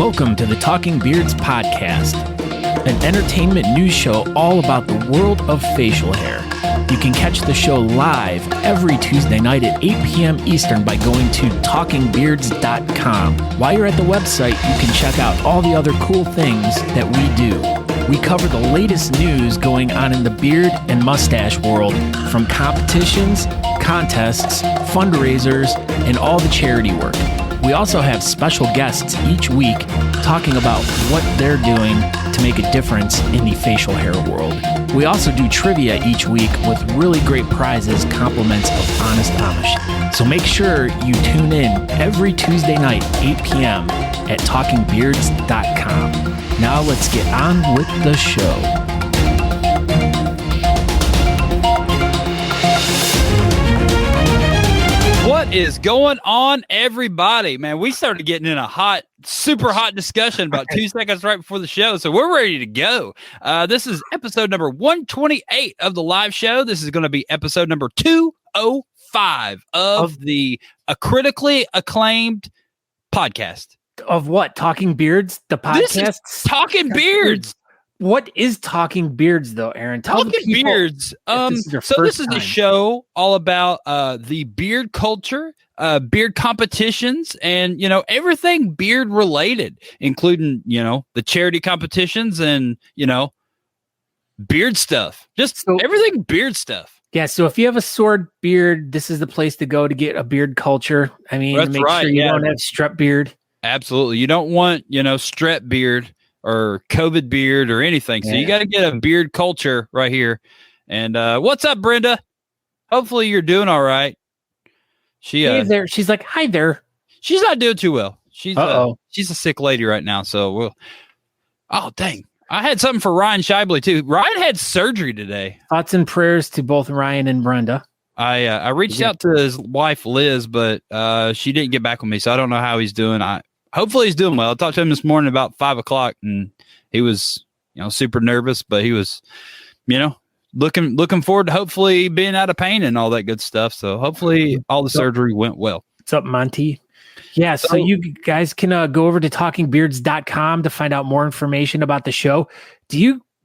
Welcome to the Talking Beards podcast, an entertainment news show all about the world of facial hair. You can catch the show live every Tuesday night at 8 p.m. Eastern by going to talkingbeards.com. While you're at the website, you can check out all the other cool things that we do. We cover the latest news going on in the beard and mustache world, from competitions, contests, fundraisers, and all the charity work. We also have special guests each week talking about what they're doing to make a difference in the facial hair world. We also do trivia each week with really great prizes, compliments of Honest Amish. So make sure you tune in every Tuesday night, 8 p.m. at talkingbeards.com. Now let's get on with the show. What is going on, everybody? Man, we started getting in a super hot discussion about 2 seconds right before the show, so we're ready to go. This is episode number 128 of the live show. This is going to be episode number 205 of the critically acclaimed podcast. Of what? Talking Beards? The podcast? This is Talking Beards. What is Talking Beards, though, Aaron? Tell Talking Beards. This is a show all about the beard culture, beard competitions, and everything beard related, including the charity competitions and beard stuff. Just everything beard stuff. Yeah. So if you have a sword beard, this is the place to go to get a beard culture. I mean, that's make right, sure you don't have strep beard. Absolutely. You don't want strep beard or COVID beard or anything. So you got to get a beard culture right here. And what's up, Brenda? Hopefully you're doing all right. Hey there. She's like, hi there. She's not doing too well. She's a sick lady right now. So dang. I had something for Ryan Shibley too. Ryan had surgery today. Thoughts and prayers to both Ryan and Brenda. I reached out to his wife, Liz, but she didn't get back with me. So I don't know how he's doing. Hopefully he's doing well. I talked to him this morning about 5:00 and he was, super nervous, but he was, looking forward to hopefully being out of pain and all that good stuff. So hopefully all the surgery went well. What's up, Monty? Yeah. So you guys can go over to talkingbeards.com to find out more information about the show.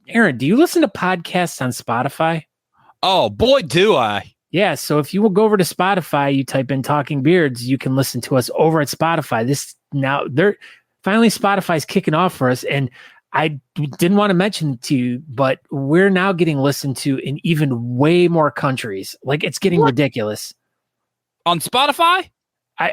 Aaron, do you listen to podcasts on Spotify? Oh boy, do I. Yeah, so if you will go over to Spotify, you type in Talking Beards, you can listen to us over at Spotify. Finally Spotify's kicking off for us, and I didn't want to mention it to you, but we're now getting listened to in even way more countries. Like, it's getting ridiculous. On Spotify?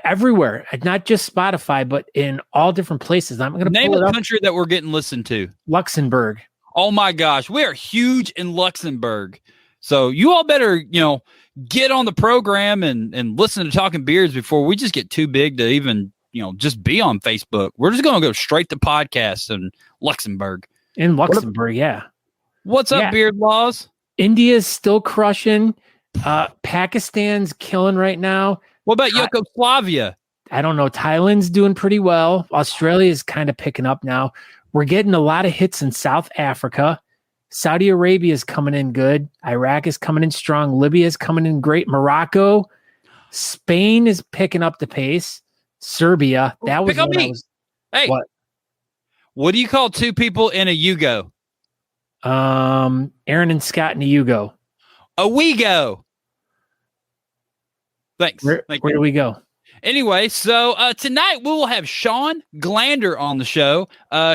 Everywhere, not just Spotify, but in all different places. I'm going to name a country that we're getting listened to. Luxembourg. Oh my gosh, we are huge in Luxembourg. So you all better, get on the program and listen to Talking Beards before we just get too big to even, just be on Facebook. We're just going to go straight to podcasts in Luxembourg. In Luxembourg, yeah. What's up, Beard Laws? India's still crushing. Pakistan's killing right now. What about Yugoslavia? I don't know. Thailand's doing pretty well. Australia is kind of picking up now. We're getting a lot of hits in South Africa. Saudi Arabia is coming in good. Iraq is coming in strong. Libya is coming in great. Morocco, Spain is picking up the pace. Serbia, that was pick me. Hey, what do you call two people in a Yugo? Aaron and Scott in a Yugo. A Wego. Thanks. Where do we go? Anyway, so tonight we will have Shawn Glander on the show.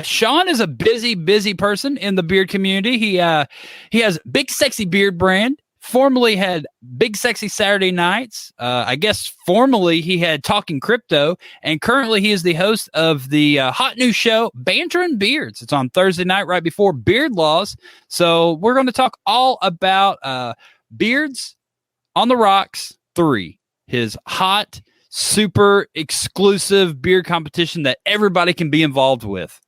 Shawn is a busy person in the beard community. He has Big Sexy Beard brand. Formerly had Big Sexy Saturday Nights. I guess formerly he had Talking Crypto, and currently he is the host of the hot new show Banterin' Beards. It's on Thursday night right before Beard Laws. So we're going to talk all about Beards on the Rocks 3, his hot, super exclusive beard competition that everybody can be involved with.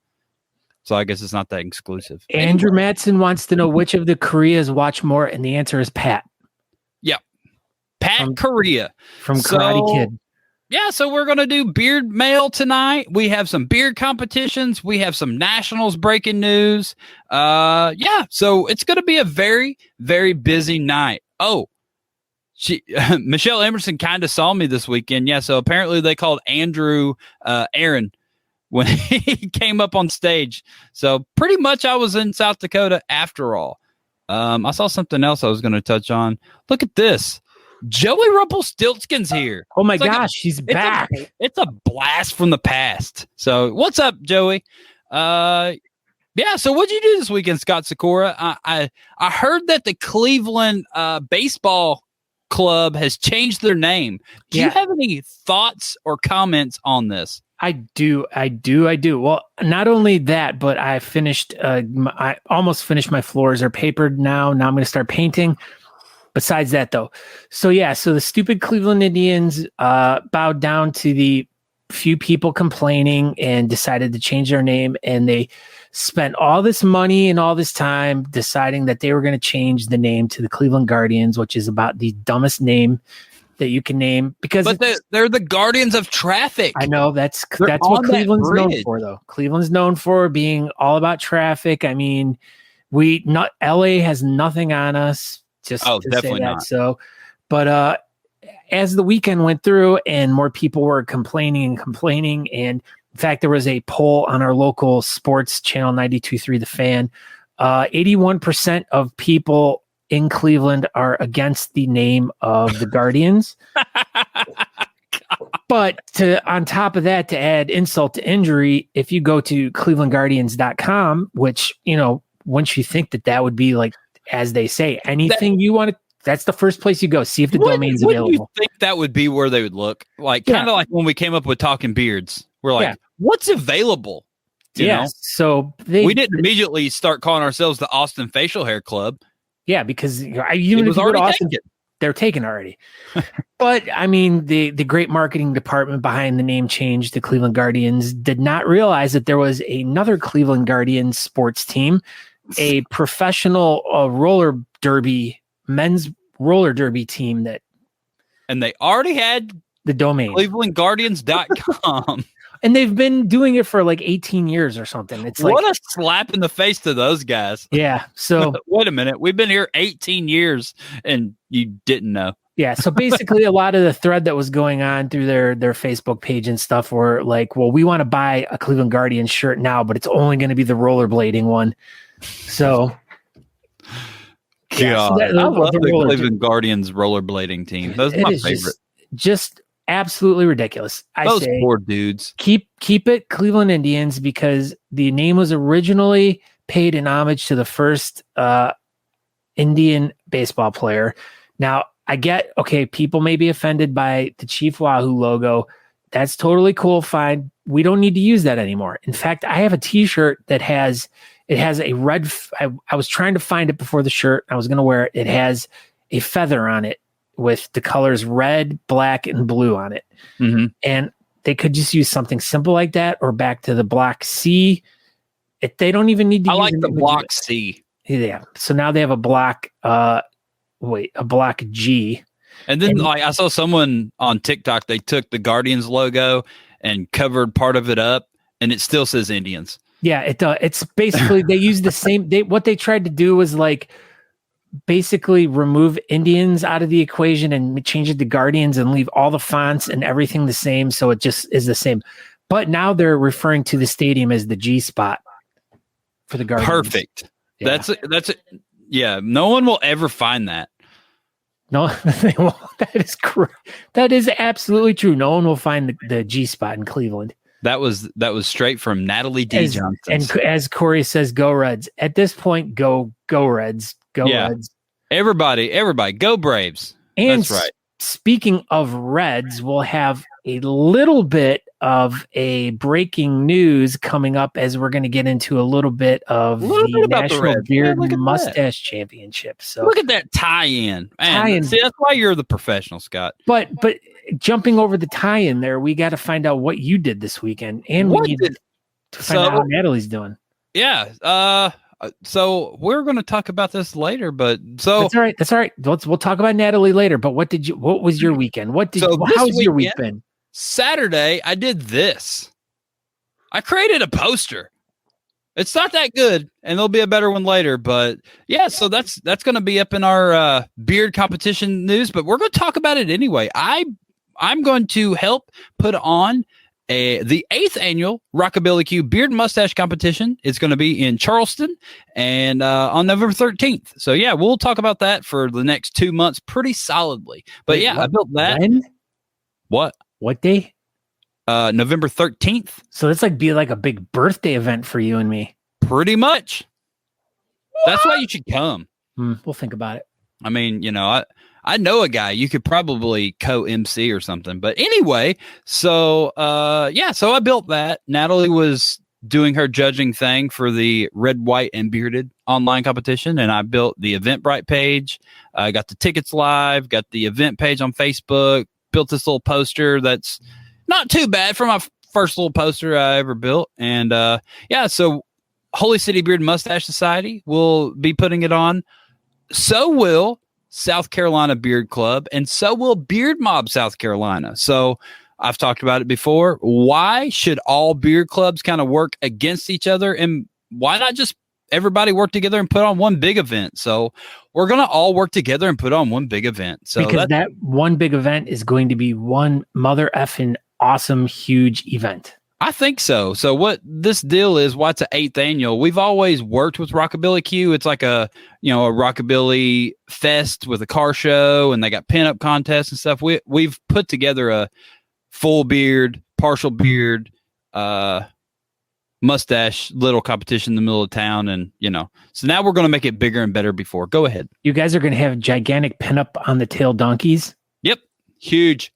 So I guess it's not that exclusive. Andrew Matson wants to know which of the Koreas watch more, and the answer is Pat. Yeah. Pat Korea. From Karate Kid. Yeah, so we're going to do Beard Mail tonight. We have some beard competitions. We have some nationals breaking news. So it's going to be a very, very busy night. Oh, Michelle Emerson kind of saw me this weekend. Yeah, so apparently they called Andrew Aaron when he came up on stage. So pretty much I was in South Dakota after all. I saw something else I was going to touch on. Look at this. Joey Rumpelstiltskin's here. Oh my gosh, he's back. It's a blast from the past. So what's up, Joey? Yeah, so what'd you do this weekend, Scott Sakura? I heard that the Cleveland baseball club has changed their name. Do you have any thoughts or comments on this? I do. Well, not only that, but I finished. I almost finished my floors. They're papered now. Now I'm going to start painting. Besides that, though, so the stupid Cleveland Indians bowed down to the few people complaining and decided to change their name, and they spent all this money and all this time deciding that they were going to change the name to the Cleveland Guardians, which is about the dumbest name that you can name, because they're the guardians of traffic. I know that's what Cleveland's known for, though. Cleveland's known for being all about traffic. I mean, LA has nothing on us. Just to definitely say that. Not. So, but as the weekend went through and more people were complaining, and in fact, there was a poll on our local sports channel, 92.3 The Fan. 81% of people in Cleveland are against the name of the Guardians. But on top of that, to add insult to injury, if you go to clevelandguardians.com, which, once you think that would be like, as they say, anything you want to, that's the first place you go. See if the domain's available. You think that would be where they would look? Like, kind of like when we came up with Talking Beards. We're like, what's available? You know? So we didn't immediately start calling ourselves the Austin Facial Hair Club. Yeah, because even if you go to Austin, they're taken already. But I mean, the great marketing department behind the name change to Cleveland Guardians did not realize that there was another Cleveland Guardians sports team, a professional men's roller derby team and they already had the domain clevelandguardians.com. And they've been doing it for like 18 years or something. It's what a slap in the face to those guys. Yeah. So wait a minute. We've been here 18 years and you didn't know. Yeah. So basically a lot of the thread that was going on through their Facebook page and stuff were like, well, we want to buy a Cleveland Guardians shirt now, but it's only going to be the rollerblading one. So I love the Cleveland Guardians rollerblading team. Those are my favorite. Just absolutely ridiculous. Those poor dudes. Keep it Cleveland Indians, because the name was originally paid in homage to the first Indian baseball player. Now, I get, people may be offended by the Chief Wahoo logo. That's totally cool. Fine. We don't need to use that anymore. In fact, I have a t-shirt that has a red. I was trying to find it before the shirt. I was going to wear it. It has a feather on it with the colors red, black, and blue on it. Mm-hmm. And they could just use something simple like that, or back to the block C. They don't even need to use like the block C. Yeah. So now they have a block, a block G. And then I saw someone on TikTok, they took the Guardians logo and covered part of it up, and it still says Indians. Yeah, it does. It's basically, they use the same, what they tried to do was like basically remove Indians out of the equation and change it to Guardians and leave all the fonts and everything the same. So it just is the same. But now they're referring to the stadium as the G spot for the Guardians. Perfect. Yeah. That's it. Yeah. No one will ever find that. No, they won't. That is correct. That is absolutely true. No one will find the G spot in Cleveland. That was straight from Natalie D. Johnson. And as Corey says, go Reds. At this point, go Reds. Go Reds. Everybody, go Braves. And that's right. Speaking of Reds, we'll have a little bit of a breaking news coming up as we're going to get into a little bit of the National Beard Mustache Championship. So look at that tie-in. See, that's why you're the professional, Scott. But jumping over the tie-in there, we got to find out what you did this weekend, and we need to find out how Natalie's doing. Yeah. So we're going to talk about this later, but that's all right. That's all right. We'll talk about Natalie later. But what was your weekend? How's your week been? Saturday, I did this. I created a poster. It's not that good, and there'll be a better one later. But yeah, so that's going to be up in our beard competition news. But we're going to talk about it anyway. I'm going to help put on the 8th annual Rockabilly Q Beard Mustache Competition is going to be in Charleston and on November 13th. So, yeah, we'll talk about that for the next 2 months pretty solidly. But, Wait, I built that. When? What day? November 13th. So it's be like a big birthday event for you and me. Pretty much. What? That's why you should come. We'll think about it. I mean, I know a guy you could probably co-MC or something. But anyway, so I built that. Natalie was doing her judging thing for the Red, White, and Bearded online competition, and I built the Eventbrite page. I got the tickets live, got the event page on Facebook, built this little poster that's not too bad for my first little poster I ever built. And so Holy City Beard Mustache Society will be putting it on. So will South Carolina Beard Club, and so will Beard Mob South Carolina. So I've talked about it before. Why should all beard clubs kind of work against each other? And why not just everybody work together and put on one big event? So we're going to all work together and put on one big event. So because that one big event is going to be one mother effing awesome, huge event. I think so. So what this deal is, why it's an 8th annual, we've always worked with Rockabilly Q. It's like a Rockabilly fest with a car show, and they got pinup contests and stuff. We've put together a full beard, partial beard, mustache little competition in the middle of town. And, so now we're going to make it bigger and better before. Go ahead. You guys are going to have gigantic pinup on the tail donkeys. Yep. Huge.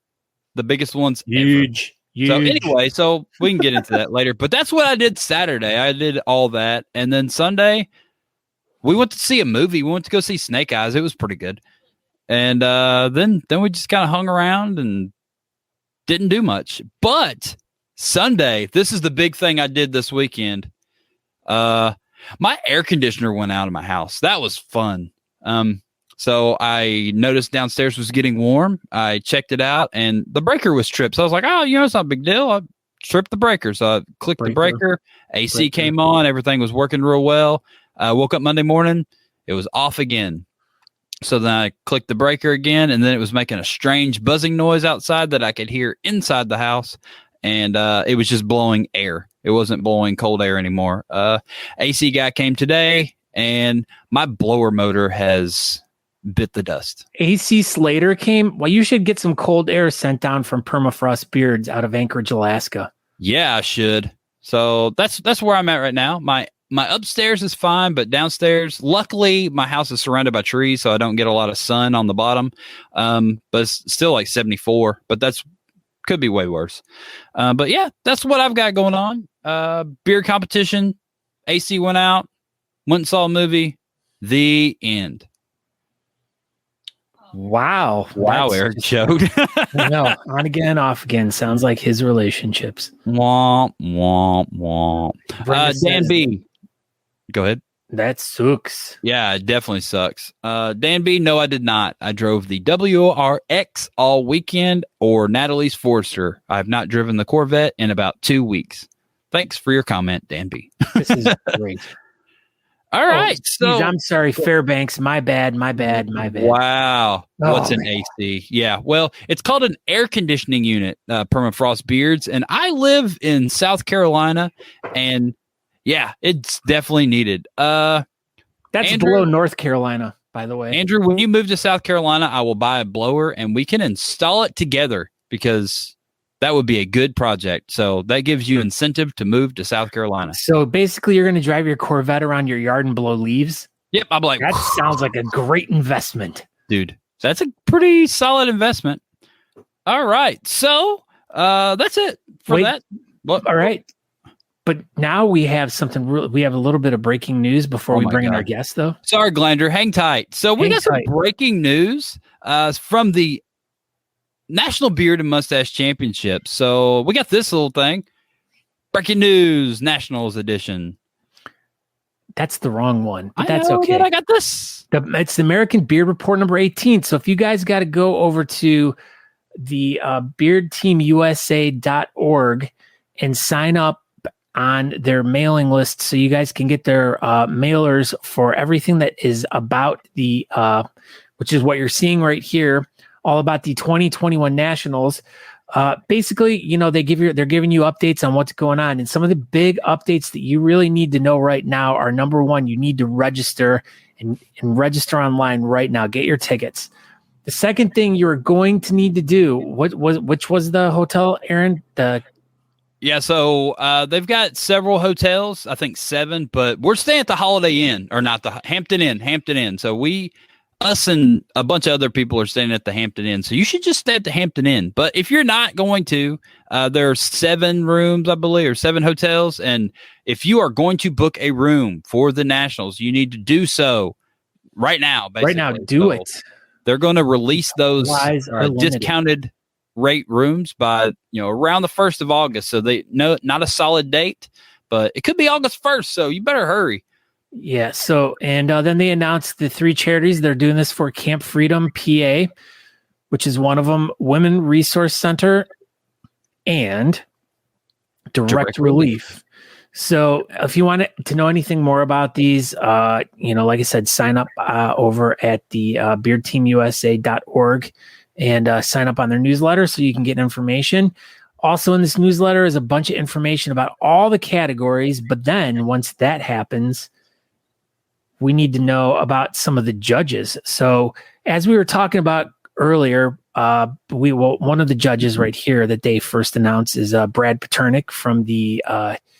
The biggest ones. Huge. Ever. So anyway, so we can get into that later, but that's what I did Saturday. I did all that. And then Sunday we went to see a movie. We went to go see Snake Eyes. It was pretty good. And then we just kind of hung around and didn't do much. But Sunday, this is the big thing I did this weekend. My air conditioner went out of my house. That was fun. So I noticed downstairs was getting warm. I checked it out, and the breaker was tripped. So I was like, it's not a big deal. I tripped the breaker. So I clicked the breaker. AC came on. Everything was working real well. I woke up Monday morning. It was off again. So then I clicked the breaker again, and then it was making a strange buzzing noise outside that I could hear inside the house. And it was just blowing air. It wasn't blowing cold air anymore. AC guy came today, and my blower motor has bit the dust. AC Slater came. Well, you should get some cold air sent down from Permafrost Beards out of Anchorage, Alaska. Yeah, I should. So that's where I'm at right now. My upstairs is fine, but downstairs, luckily, my house is surrounded by trees, so I don't get a lot of sun on the bottom. But it's still like 74. But could be way worse. But yeah, that's what I've got going on. Beer competition. AC went out. Went and saw a movie. The end. Wow, Eric showed. No, on again, off again. Sounds like his relationships. Womp, womp, womp. Dan B. Go ahead. That sucks. Yeah, it definitely sucks. Dan B, no, I did not. I drove the WRX all weekend or Natalie's Forester. I have not driven the Corvette in about 2 weeks. Thanks for your comment, Dan B. This is great. All right. So I'm sorry, Fairbanks. My bad. Wow. What's an AC? Yeah. Well, it's called an air conditioning unit, Permafrost Beards. And I live in South Carolina, and yeah, it's definitely needed. That's Andrew, below North Carolina, by the way. Andrew, when you move to South Carolina, I will buy a blower and we can install it together because that would be a good project. So that gives you incentive to move to South Carolina. So basically, you're going to drive your Corvette around your yard and blow leaves? Yep. I'm like, that sounds like a great investment. Dude, that's a pretty solid investment. All right. So that's it for that. All right. But now we have we have a little bit of breaking news before we bring in our guest, though. Sorry, Glander. Hang tight. So we got some breaking news from the National Beard and Mustache Championship. So we got this little thing. Breaking news, Nationals edition. That's the wrong one, but that's okay. I got this. It's the American Beard Report number 18. So if you guys got to go over to the beardteamusa.org and sign up on their mailing list so you guys can get their mailers for everything that is about the, which is what you're seeing right here, all about the 2021 Nationals. Basically, they're giving you updates on what's going on. And some of the big updates that you really need to know right now are, number one, you need to register and register online right now. Get your tickets. The second thing you're going to need to do, which was the hotel, Aaron? Yeah, so they've got several hotels, I think 7, but we're staying at the Holiday Inn, or not, the Hampton Inn. So us and a bunch of other people are staying at the Hampton Inn. So you should just stay at the Hampton Inn. But if you're not going to, there are 7 rooms, I believe, or 7 hotels. And if you are going to book a room for the Nationals, you need to do so right now. Basically. Right now, do it. They're going to release those discounted rate rooms by around the 1st of August. So not a solid date, but it could be August 1st. So you better hurry. Yeah. So and then they announced the 3 charities they're doing this for: Camp Freedom PA, which is one of them, Women Resource Center, and Direct Relief. So if you want to know anything more about these, like I said, sign up over at the beardteamusa.org and sign up on their newsletter so you can get information. Also in this newsletter is a bunch of information about all the categories. But then once that happens, we need to know about some of the judges. So as we were talking about earlier, one of the judges right here that they first announced is Brad Paternick from the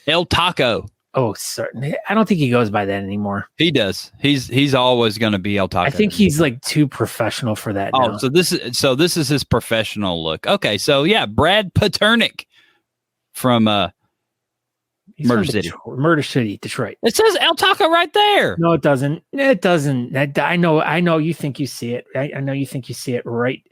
El Taco. Oh, certainly. I don't think he goes by that anymore. He does. He's always going to be El Taco. I think he's like too professional for that. Oh, now. so this is his professional look. Okay, so yeah, Brad Paternick from Murder City, Detroit. It says El Taco right there. No, it doesn't. It doesn't. I know. You think you see it. I know you think you see it right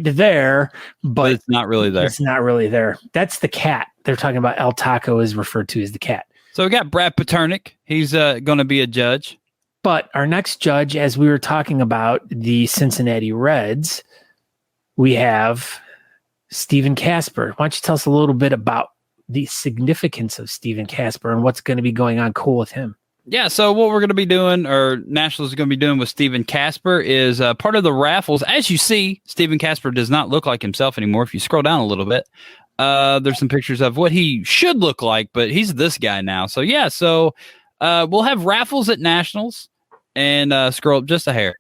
there, but it's not really there. It's not really there. That's the cat. They're talking about El Taco is referred to as the cat. So we got Brad Paternick. He's going to be a judge. But our next judge, as we were talking about the Cincinnati Reds, we have Stephen Casper. Why don't you tell us a little bit about the significance of Stephen Casper and what's going to be going on cool with him? Yeah, so what we're going to be doing, or Nationals is going to be doing with Stephen Casper, is part of the raffles. As you see, Stephen Casper does not look like himself anymore. If you scroll down a little bit, there's some pictures of what he should look like, but he's this guy now. So yeah, we'll have raffles at Nationals, and scroll up just a hair.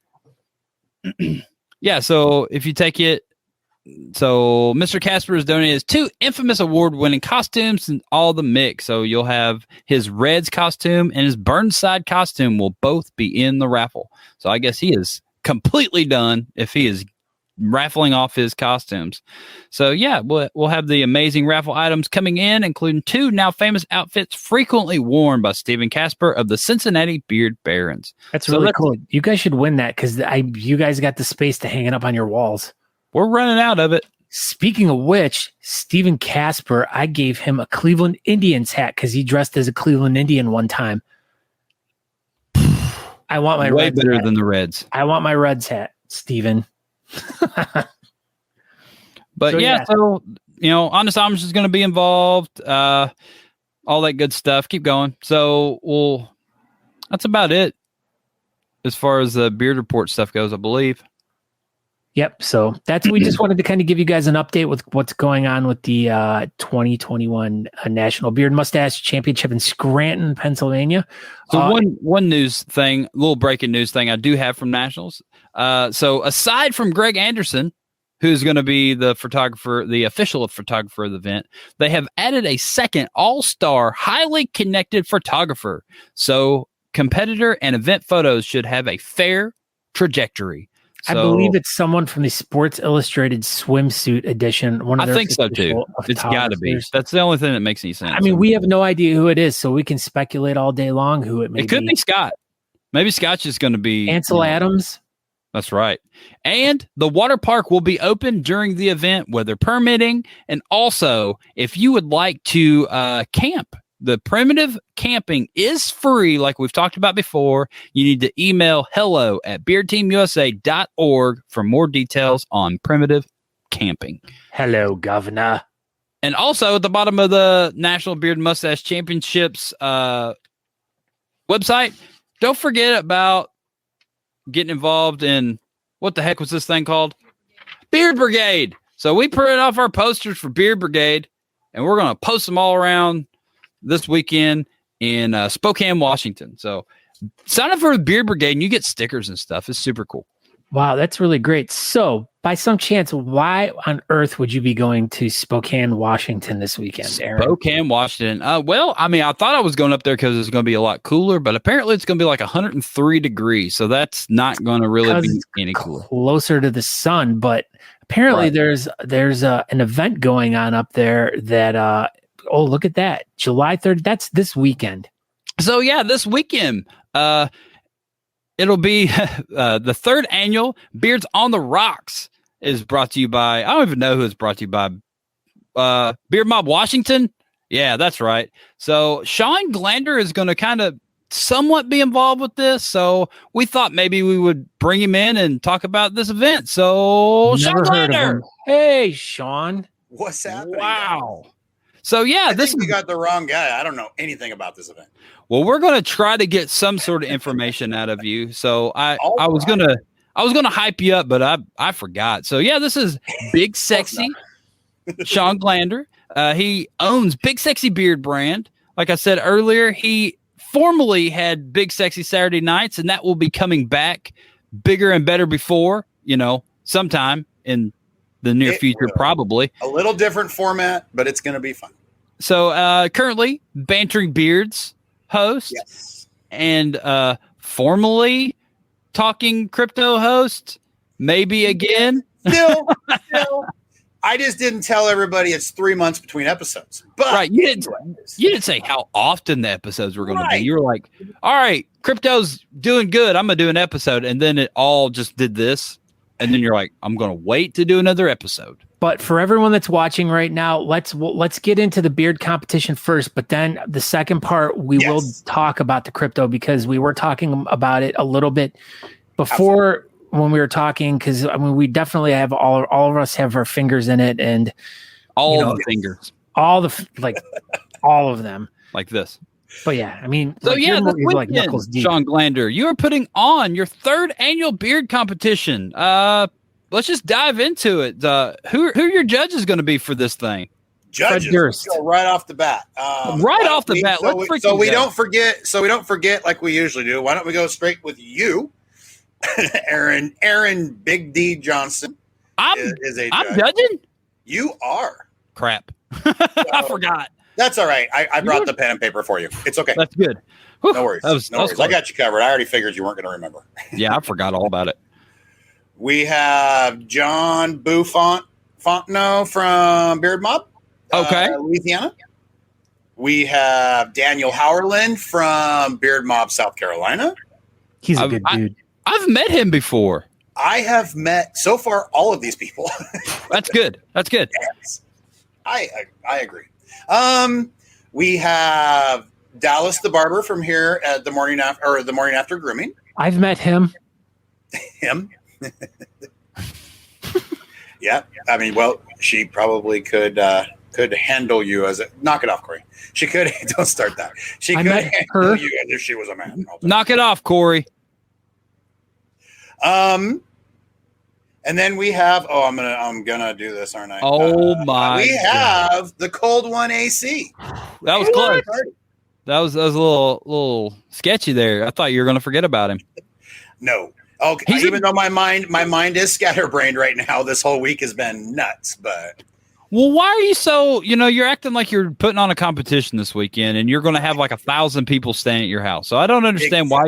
Yeah, so if you take it, so Mr. Casper has donated 2 infamous award-winning costumes and all the mix. So you'll have his Reds costume and his Burnside costume will both be in the raffle. So I guess he is completely done if he is raffling off his costumes. So yeah, we'll have the amazing raffle items coming in, including 2 now famous outfits frequently worn by Stephen Casper of the Cincinnati Beard Barons. That's really cool. You guys should win that because you guys got the space to hang it up on your walls. We're running out of it. Speaking of which, Stephen Casper, I gave him a Cleveland Indians hat because he dressed as a Cleveland Indian one time. I want my way Reds better hat. Than the Reds. I want my Reds hat, Stephen. But so Honest Amish is going to be involved. All that good stuff. Keep going. So that's about it as far as the Beard Report stuff goes, I believe. Yep. So we just wanted to kind of give you guys an update with what's going on with the 2021 National Beard Mustache Championship in Scranton, Pennsylvania. So one news thing, a little breaking news thing I do have from Nationals. So aside from Greg Anderson, who's going to be the official photographer of the event, they have added a second all-star, highly connected photographer. So competitor and event photos should have a fair trajectory. I believe it's someone from the Sports Illustrated swimsuit edition. I think so too. It's got to be. That's the only thing that makes any sense. I mean, we have no idea who it is, so we can speculate all day long who it may be. It could be Scott. Maybe Scott's just going to be Ansel Adams. That's right. And the water park will be open during the event, weather permitting. And also, if you would like to camp, the primitive camping is free, like we've talked about before. You need to email hello@beardteamusa.org for more details on primitive camping. Hello, Governor. And also at the bottom of the National Beard Mustache Championships website, don't forget about getting involved in, what the heck was this thing called? Beard Brigade. So we printed off our posters for Beard Brigade, and we're going to post them all around this weekend in Spokane, Washington. So sign up for the Beard Brigade, and you get stickers and stuff. It's super cool. Wow, that's really great. So, by some chance, why on earth would you be going to Spokane, Washington this weekend, Aaron? Spokane, Washington. Well, I mean, I thought I was going up there because it's going to be a lot cooler, but apparently it's going to be like 103 degrees. So that's not going to really be any cooler. Closer to the sun, but apparently there's an event going on up there that oh, look at that. July 3rd. That's this weekend. So yeah, this weekend, it'll be the third annual Beards on the Rocks is brought to you by, I don't even know who it's brought to you by, Beard Mob Washington. Yeah, that's right. So Shawn Glander is going to kind of somewhat be involved with this. So we thought maybe we would bring him in and talk about this event. So Shawn Glander. Hey, Shawn. What's happening? Wow. So yeah, I think you got the wrong guy. I don't know anything about this event. Well, we're going to try to get some sort of information out of you. So I was going to hype you up, but I forgot. So yeah, this is Big Sexy Shawn Glander. He owns Big Sexy Beard brand. Like I said earlier, he formerly had Big Sexy Saturday Nights, and that will be coming back bigger and better before, sometime in the near future, probably. A little different format, but it's going to be fun. So currently Bantering Beards host, yes, and formerly Talking Crypto host, maybe again. Still, I just didn't tell everybody it's 3 months between episodes. But right, you didn't say how often the episodes were going to be. You were like, all right, crypto's doing good, I'm going to do an episode, and then it all just did this. And then you're like, I'm going to wait to do another episode. But for everyone that's watching right now, let's get into the beard competition first. But then the second part, we will talk about the crypto, because we were talking about it a little bit before when we were talking. Because I mean, we definitely have all of us have our fingers in it, and all the fingers, all of them, like this. But yeah, I mean, so yeah, like knuckles deep. Shawn Glander, you are putting on your third annual beard competition. Let's just dive into it. Who are your judges going to be for this thing? Judges, Durst. Go right off the bat. So we don't forget like we usually do. Why don't we go straight with you, Aaron Big D Johnson? I'm judging. You are. Crap. I forgot. That's all right. I brought the pen and paper for you. It's okay. That's good. Whew. No worries. No worries. I got you covered. I already figured you weren't going to remember. Yeah, I forgot all about it. We have John Fontenot from Beard Mob, Louisiana. We have Daniel Howerland from Beard Mob, South Carolina. He's a good dude. I've met him before. I have met, so far, all of these people. That's good. That's good. Yes. I agree. We have Dallas the barber from here at the morning after grooming. I've met him. Yeah. I mean, well, she probably could handle you as a knock it off, Corey. She could don't start that. She could handle you as if she was a man. Knock it off, Corey. And then we have I'm gonna do this, aren't I? Oh my! We have the Cold One AC. That was close. That was a little sketchy there. I thought you were gonna forget about him. No. Okay. Even though my mind is scatterbrained right now, this whole week has been nuts. But well, why are you so? You're acting like you're putting on a competition this weekend, and you're going to have like 1,000 people staying at your house. So I don't understand why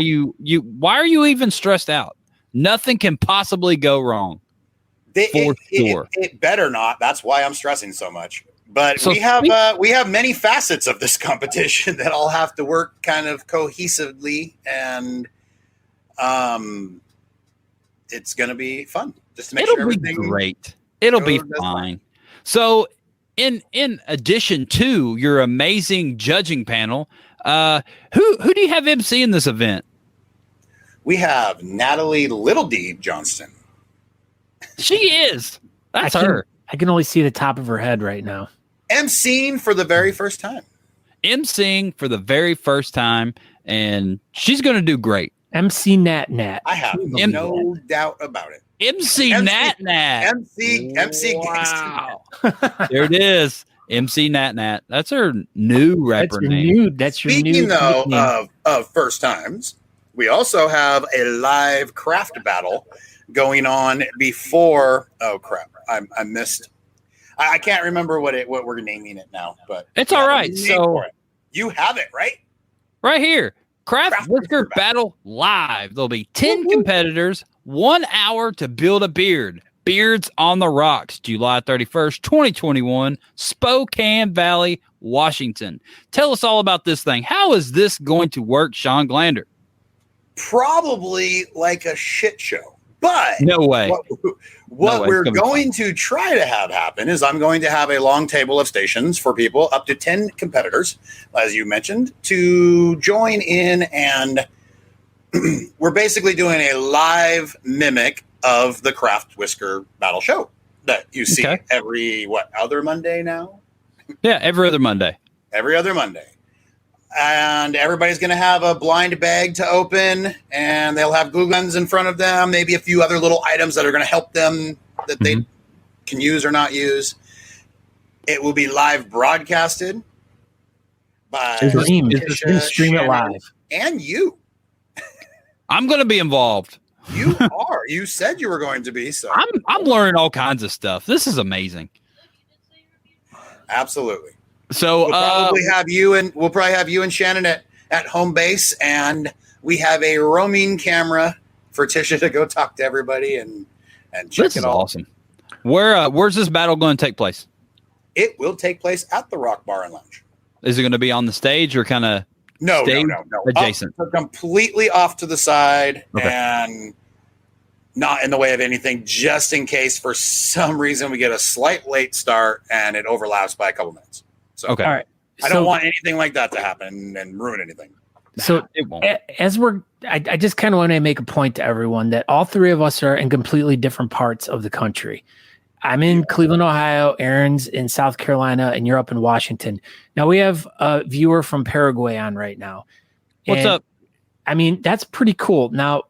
why are you even stressed out? Nothing can possibly go wrong. It better not. That's why I'm stressing so much. But we have many facets of this competition that all have to work kind of cohesively, and it's going to be fun. Just to make sure everything be great. It'll be fine. So, in addition to your amazing judging panel, who do you have MC in this event? We have Natalie Little D Johnston. She is. That's her. I can only see the top of her head right now. MCing for the very first time. And she's going to do great. MC Nat. I have no doubt about it. MC Nat Nat. MC Wow. There it is. MC Nat Nat. That's her new rapper name. Speaking though of first times, we also have a live craft battle going on before. Oh crap! I missed. I can't remember what we're naming it now, but it's all right. So you have it right here. Craft Whisker Battle Live. There'll be 10 competitors, 1 hour to build a beard. Beards on the Rocks, July 31st, 2021, Spokane Valley, Washington. Tell us all about this thing. How is this going to work, Shawn Glander? Probably like a shit show. But no way. What we're going to try to have happen is I'm going to have a long table of stations for people, up to 10 competitors, as you mentioned, to join in. And we're basically doing a live mimic of the Craft Whisker Battle Show that you see every, other Monday now? Yeah, every other Monday. Every other Monday. And everybody's going to have a blind bag to open, and they'll have glue guns in front of them, maybe a few other little items that are going to help them that they can use or not use. It will be live broadcasted by stream it live. And you. I'm going to be involved. You are. You said you were going to be. So I'm learning all kinds of stuff. This is amazing. Absolutely. So we'll probably have you and Shannon at home base, and we have a roaming camera for Tisha to go talk to everybody and check this it is all. Awesome. Where's this battle going to take place? It will take place at the Rock Bar and Lounge. Is it going to be on the stage or kind of no adjacent? Completely off to the side and not in the way of anything, just in case for some reason we get a slight late start and it overlaps by a couple minutes. So, all right. I don't want anything like that to happen and ruin anything. So it won't. I just kind of want to make a point to everyone that all three of us are in completely different parts of the country. I'm in Cleveland, Ohio, Aaron's in South Carolina, and you're up in Washington. Now we have a viewer from Paraguay on right now. What's up? I mean, that's pretty cool. Now,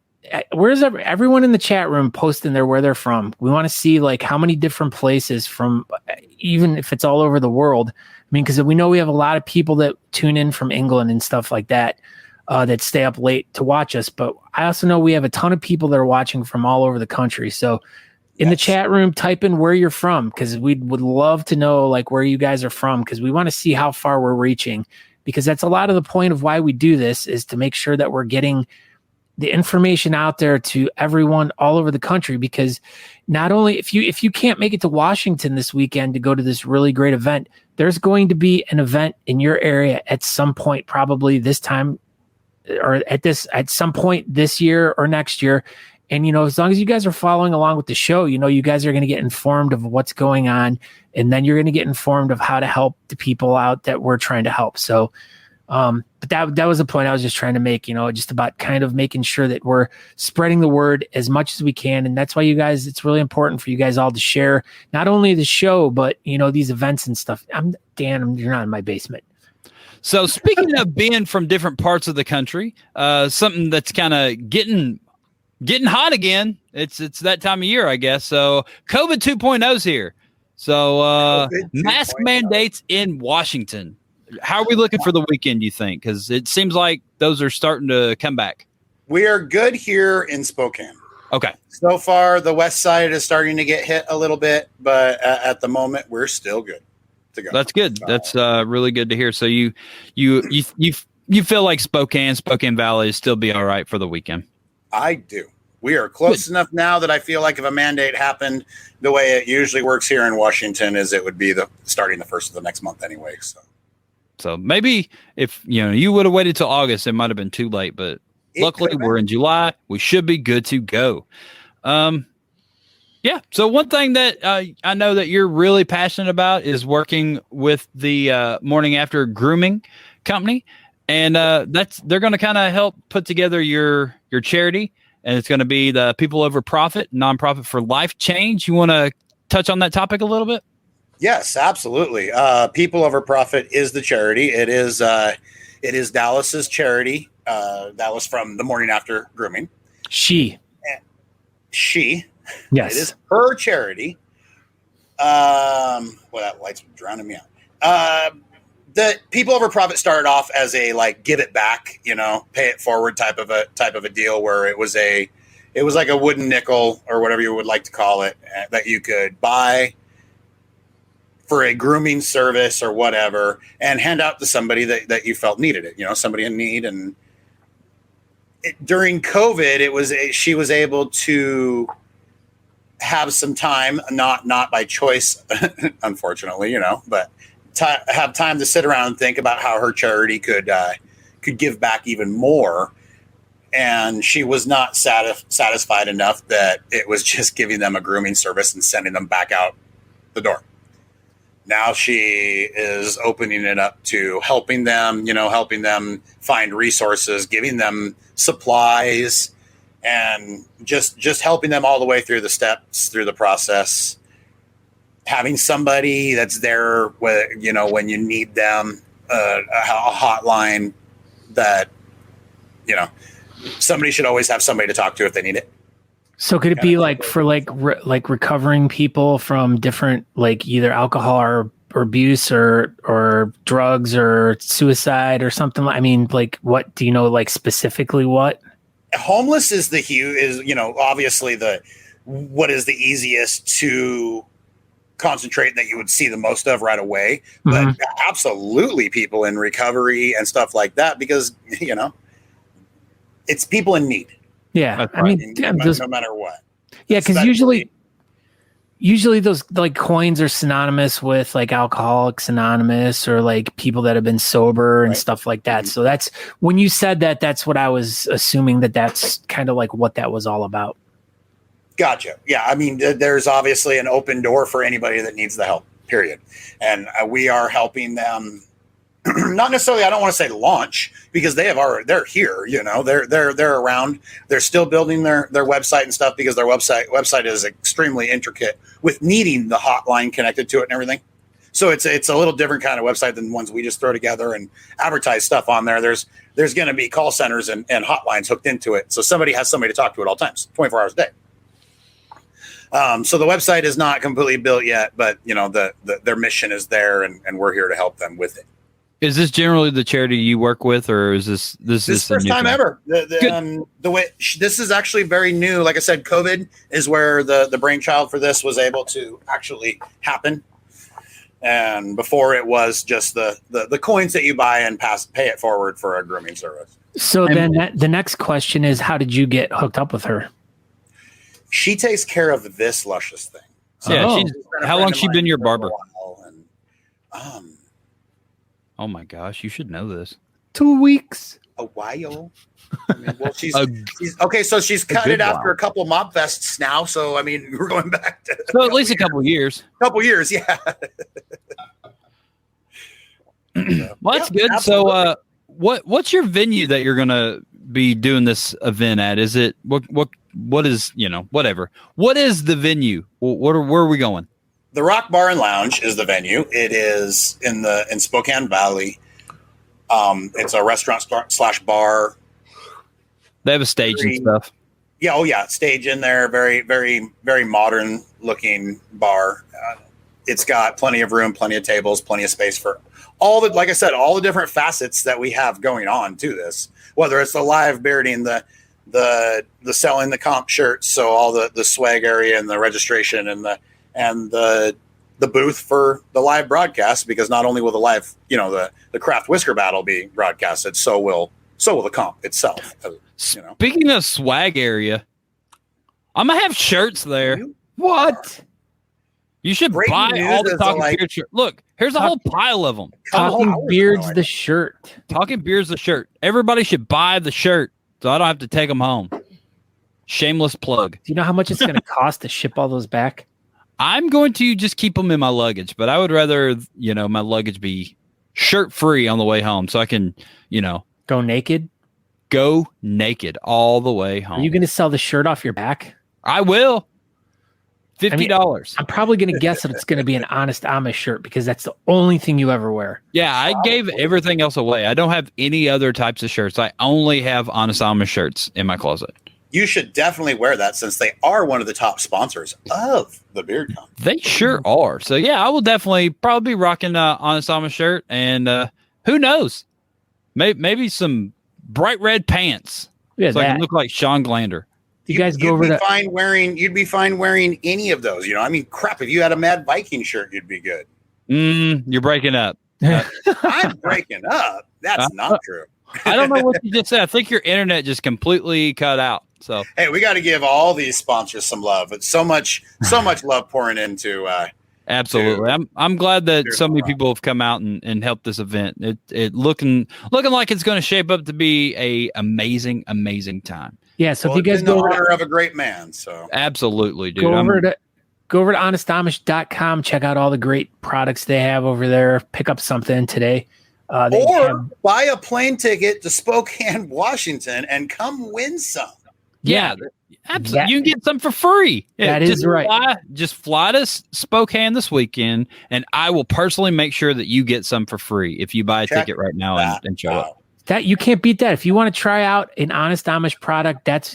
where's everyone in the chat room posting where they're from? We want to see like how many different places from, even if it's all over the world. I mean, because we know we have a lot of people that tune in from England and stuff like that, that stay up late to watch us. But I also know we have a ton of people that are watching from all over the country. So in the chat room, type in where you're from, because we would love to know like where you guys are from, because we want to see how far we're reaching, because that's a lot of the point of why we do this, is to make sure that we're getting the information out there to everyone all over the country. Because not only if you can't make it to Washington this weekend to go to this really great event, there's going to be an event in your area at some point, probably this time or at some point this year or next year. And, as long as you guys are following along with the show, you guys are going to get informed of what's going on, and then you're going to get informed of how to help the people out that we're trying to help. So, but that was the point I was just trying to make, just about kind of making sure that we're spreading the word as much as we can. And that's why you guys, it's really important for you guys all to share not only the show, but, these events and stuff. Dan, you're not in my basement. So speaking of being from different parts of the country, something that's kind of getting hot again. It's that time of year, I guess. So COVID 2.0's here. So mask mandates in Washington. How are we looking for the weekend, do you think? Because it seems like those are starting to come back. We are good here in Spokane. Okay. So far, the west side is starting to get hit a little bit, but at the moment, we're still good to go. That's good. That's really good to hear. So you feel like Spokane Valley is still be all right for the weekend? I do. We are close enough now that I feel like if a mandate happened, the way it usually works here in Washington is it would be starting the first of the next month anyway. So maybe if you would have waited till August, it might have been too late. But luckily, we're in July. We should be good to go. Yeah. So one thing that I know that you're really passionate about is working with the Morning After Grooming Company, and they're going to kind of help put together your charity, and it's going to be the People Over Profit nonprofit for life change. You want to touch on that topic a little bit? Yes, absolutely. People Over Profit is the charity. It is Dallas's charity. That was from the Morning After Grooming. She. Yes. It is her charity. Well, that light's drowning me out. The People Over Profit started off as a like give it back, pay it forward type of a deal where it was like a wooden nickel or whatever you would like to call it that you could buy for a grooming service or whatever and hand out to somebody that you felt needed it, somebody in need. And during COVID, she was able to have some time, not by choice, unfortunately, but have time to sit around and think about how her charity could give back even more. And she was not satisfied enough that it was just giving them a grooming service and sending them back out the door. Now she is opening it up to helping them find resources, giving them supplies, and just helping them all the way through the steps, through the process. Having somebody that's there when you need them, a hotline that, somebody should always have somebody to talk to if they need it. So could it be like for like recovering people from different, like either alcohol or abuse or drugs or suicide or something? I mean, like what do you know, like specifically what? Homeless is obviously what is the easiest to concentrate that you would see the most of right away, but absolutely people in recovery and stuff like that, because, it's people in need. Yeah. I mean, no matter what. Yeah. Cause usually those like coins are synonymous with like Alcoholics Anonymous or like people that have been sober and stuff like that. So that's when you said that, that's what I was assuming that's kind of like what that was all about. Gotcha. Yeah. I mean, there's obviously an open door for anybody that needs the help, period. And we are helping them. Not necessarily, I don't want to say launch, because they're here, they're around. They're still building their website and stuff, because their website is extremely intricate with needing the hotline connected to it and everything. So it's a little different kind of website than ones we just throw together and advertise stuff on there. There's going to be call centers and hotlines hooked into it. So somebody has somebody to talk to at all times, 24 hours a day. So the website is not completely built yet, but their mission is there, and we're here to help them with it. Is this generally the charity you work with, or is this first time ever? The way this is actually very new. Like I said, COVID is where the brainchild for this was able to actually happen. And before it was just the coins that you buy and pay it forward for a grooming service. So then the next question is, how did you get hooked up with her? She takes care of this luscious thing. So yeah. How long she been your barber? Oh my gosh, you should know this. 2 weeks. A while. I mean, well, she's okay. So she's cut it after a couple of mob fests now. So I mean, we're going back to at least a couple years. Yeah. Well, that's good. Absolutely. So, what's your venue that you're gonna be doing this event at? Is it what is whatever? What is the venue? Where are we going? The Rock Bar and Lounge is the venue. It is in Spokane Valley. It's a restaurant / bar. They have a stage and stuff. Yeah. Oh yeah. Stage in there. Very, very, very modern looking bar. It's got plenty of room, plenty of tables, plenty of space for like I said, all the different facets that we have going on to this, whether it's the live bearding, the selling the comp shirts. So all the swag area and the registration and the booth for the live broadcast, because not only will the live, the craft whisker battle be broadcasted, so will the comp itself. Speaking of swag area, I'm gonna have shirts there. What? You should buy all the Talking Beard shirts. Look, here's a whole pile of them. Talking Beard's the shirt. Talking Beard's the shirt. Everybody should buy the shirt, so I don't have to take them home. Shameless plug. Do you know how much it's going to cost to ship all those back? I'm going to just keep them in my luggage, but I would rather, my luggage be shirt free on the way home, so I can, go naked. Go naked all the way home. Are you going to sell the shirt off your back? I will. $50. I'm probably going to guess that it's going to be an Honest Amish shirt, because that's the only thing you ever wear. Yeah, I gave everything else away. I don't have any other types of shirts. I only have Honest Amish shirts in my closet. You should definitely wear that since they are one of the top sponsors of the Beard Con. They sure are. So yeah, I will definitely probably be rocking Honest Amish shirt, and who knows, maybe some bright red pants. Yeah, so I can look like Shawn Glander. You guys go over to you'd be fine wearing any of those. I mean, crap, if you had a Mad Viking shirt, you'd be good. You're breaking up. I'm breaking up. That's not true. I don't know what you just said. I think your internet just completely cut out. So hey, we got to give all these sponsors some love. It's so much love pouring into. Absolutely, I'm glad that so many people have come out and helped this event. It looking like it's going to shape up to be a amazing time. Yeah, so if you guys go in the honor of a great man, so absolutely, dude. Go over to honestamish.com, check out all the great products they have over there. Pick up something today. Buy a plane ticket to Spokane, Washington, and come win some. Yeah, absolutely. You can get some for free. That is right. Just fly to Spokane this weekend, and I will personally make sure that you get some for free if you buy a ticket right now and show up. That you can't beat that. If you want to try out an Honest Amish product, that's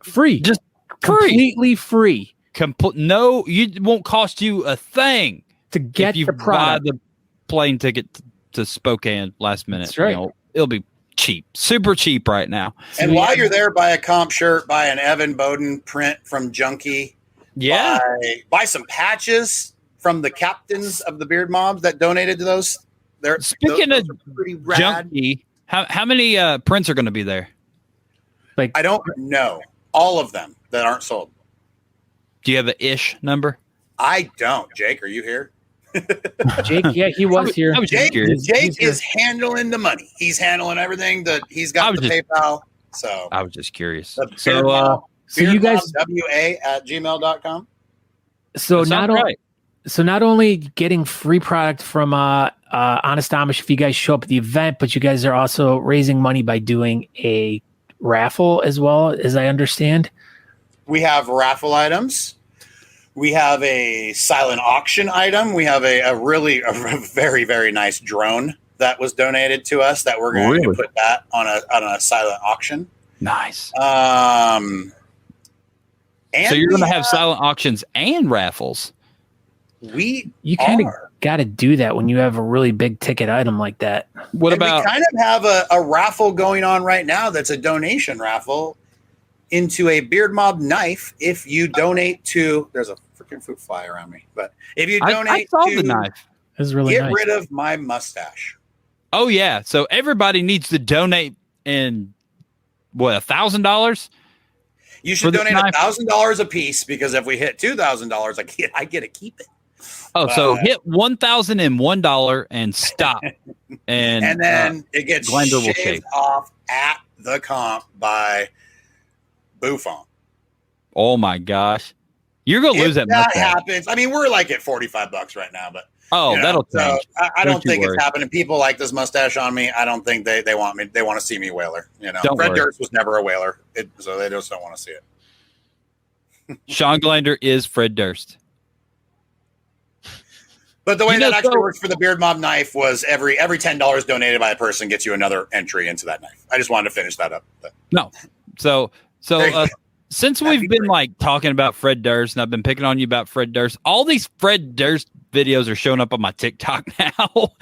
free. Just completely free. No, it won't cost you a thing to get the product. Buy the plane ticket to Spokane last minute. That's right. It'll be cheap, super cheap right now. And while you're there, buy a comp shirt, buy an Evan Bowden print from Junkie. Yeah. Buy some patches from the captains of the Beard Mobs that donated to those. Speaking those of pretty rad. Junkie, how many prints are going to be there? I don't know. All of them that aren't sold. Do you have an ish number? I don't. Jake, are you here? Jake, yeah, he was here. Jake is handling the money. He's handling everything. He's got the PayPal. So I was just curious. So you guys wa@gmail.com. So not only getting free product from Honest Amish if you guys show up at the event, but you guys are also raising money by doing a raffle as well, as I understand. We have raffle items. We have a silent auction item. We have a very, very nice drone that was donated to us that we're going to put that on a silent auction. Nice. And so you're going to have silent auctions and raffles. You kind of got to do that when you have a really big ticket item like that. We kind of have a raffle going on right now that's a donation raffle into a Beard Mob knife if you donate to. There's a freaking fruit fly around me, but if you donate, I saw the knife. It's really get rid of my mustache. Oh yeah, so everybody needs to donate in $1,000. You should donate $1,000 a piece because if we hit $2,000, I get to keep it. Oh, so hit $1,001 and stop, and then it gets shaved off at the comp by Buffon. Oh my gosh, you're gonna lose that. That happens. I mean, we're like at $45 right now, but that'll change. So I don't think it's happening. People like this mustache on me. I don't think they want me. They want to see me whaler. Fred Durst was never a whaler, so they just don't want to see it. Shawn Glander is Fred Durst. But the way that actually works for the Beard Mob knife was every $10 donated by a person gets you another entry into that knife. I just wanted to finish that up. No, so since we've been talking about Fred Durst, and I've been picking on you about Fred Durst, all these Fred Durst videos are showing up on my TikTok now.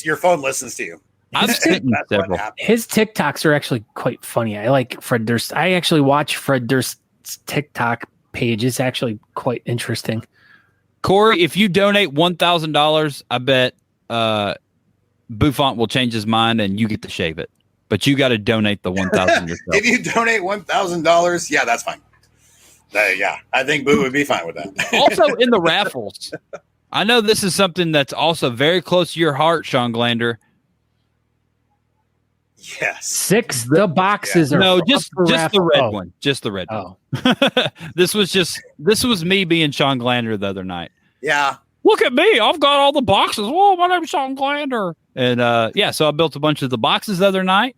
Your phone listens to you. I've seen several. His TikToks are actually quite funny. I like Fred Durst. I actually watch Fred Durst's TikTok page. It's actually quite interesting. Corey, if you donate $1,000, I bet Buffon will change his mind and you get to shave it. But you got to donate the $1,000 yourself. If you donate $1,000, yeah, that's fine. I think Boo would be fine with that. Also, in the raffles, I know this is something that's also very close to your heart, Shawn Glander. Yes. The boxes are just the red one. Just the red one. This was me being Shawn Glander the other night. Yeah. Look at me. I've got all the boxes. Oh, my name's Shawn Glander. And so I built a bunch of the boxes the other night.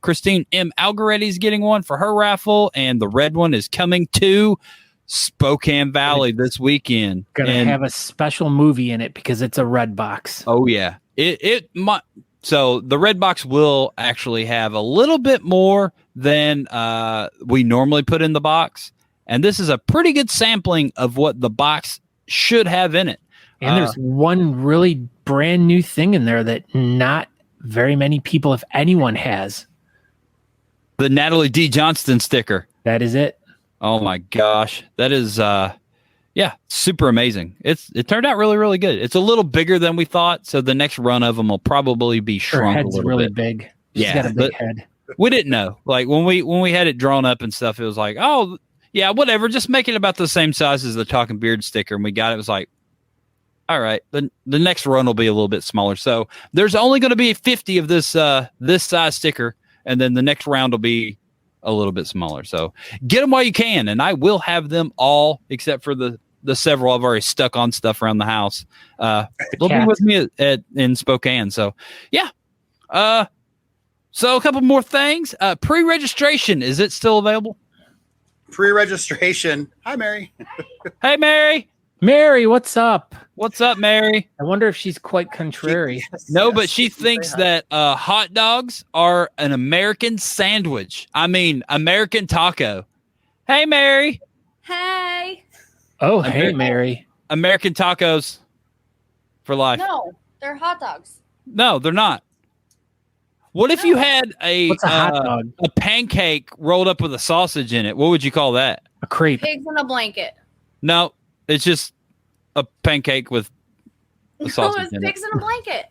Christine M. Algaretti's getting one for her raffle, and the red one is coming to Spokane Valley this weekend. Gonna have a special movie in it because it's a red box. Oh yeah. So the red box will actually have a little bit more than we normally put in the box. And this is a pretty good sampling of what the box should have in it. And there's one really brand new thing in there that not very many people, if anyone, has. The Natalie D. Johnston sticker. That is it. Oh my gosh. That is super amazing. It turned out really, really good. It's a little bigger than we thought, so the next run of them will probably be shrunk. Her head's a little really bit. big. She's got a big head. We didn't know. Like when we had it drawn up and stuff, it was like, oh yeah, whatever. Just make it about the same size as the Talking Beard sticker. And we got it. It was like, all right, the next run will be a little bit smaller. So there's only going to be 50 of this size sticker, and then the next round will be a little bit smaller. So get them while you can, and I will have them all except for the several I've already stuck on stuff around the house. They'll be with me in Spokane. So yeah. So a couple more things. Pre-registration, is it still available? Pre-registration. Hi, Mary. Hey, Mary. Mary, what's up? What's up, Mary? I wonder if she's quite contrary. But she thinks that hot dogs are an American sandwich. I mean, American taco. Hey, Mary. Hey. Oh, hey, Mary. American tacos for life. No, they're hot dogs. No, they're not. What if you had What's a hot dog? A pancake rolled up with a sausage in it? What would you call that? A crepe. Pigs in a blanket. No, it's just a pancake with a sausage it's in pigs it. in a blanket.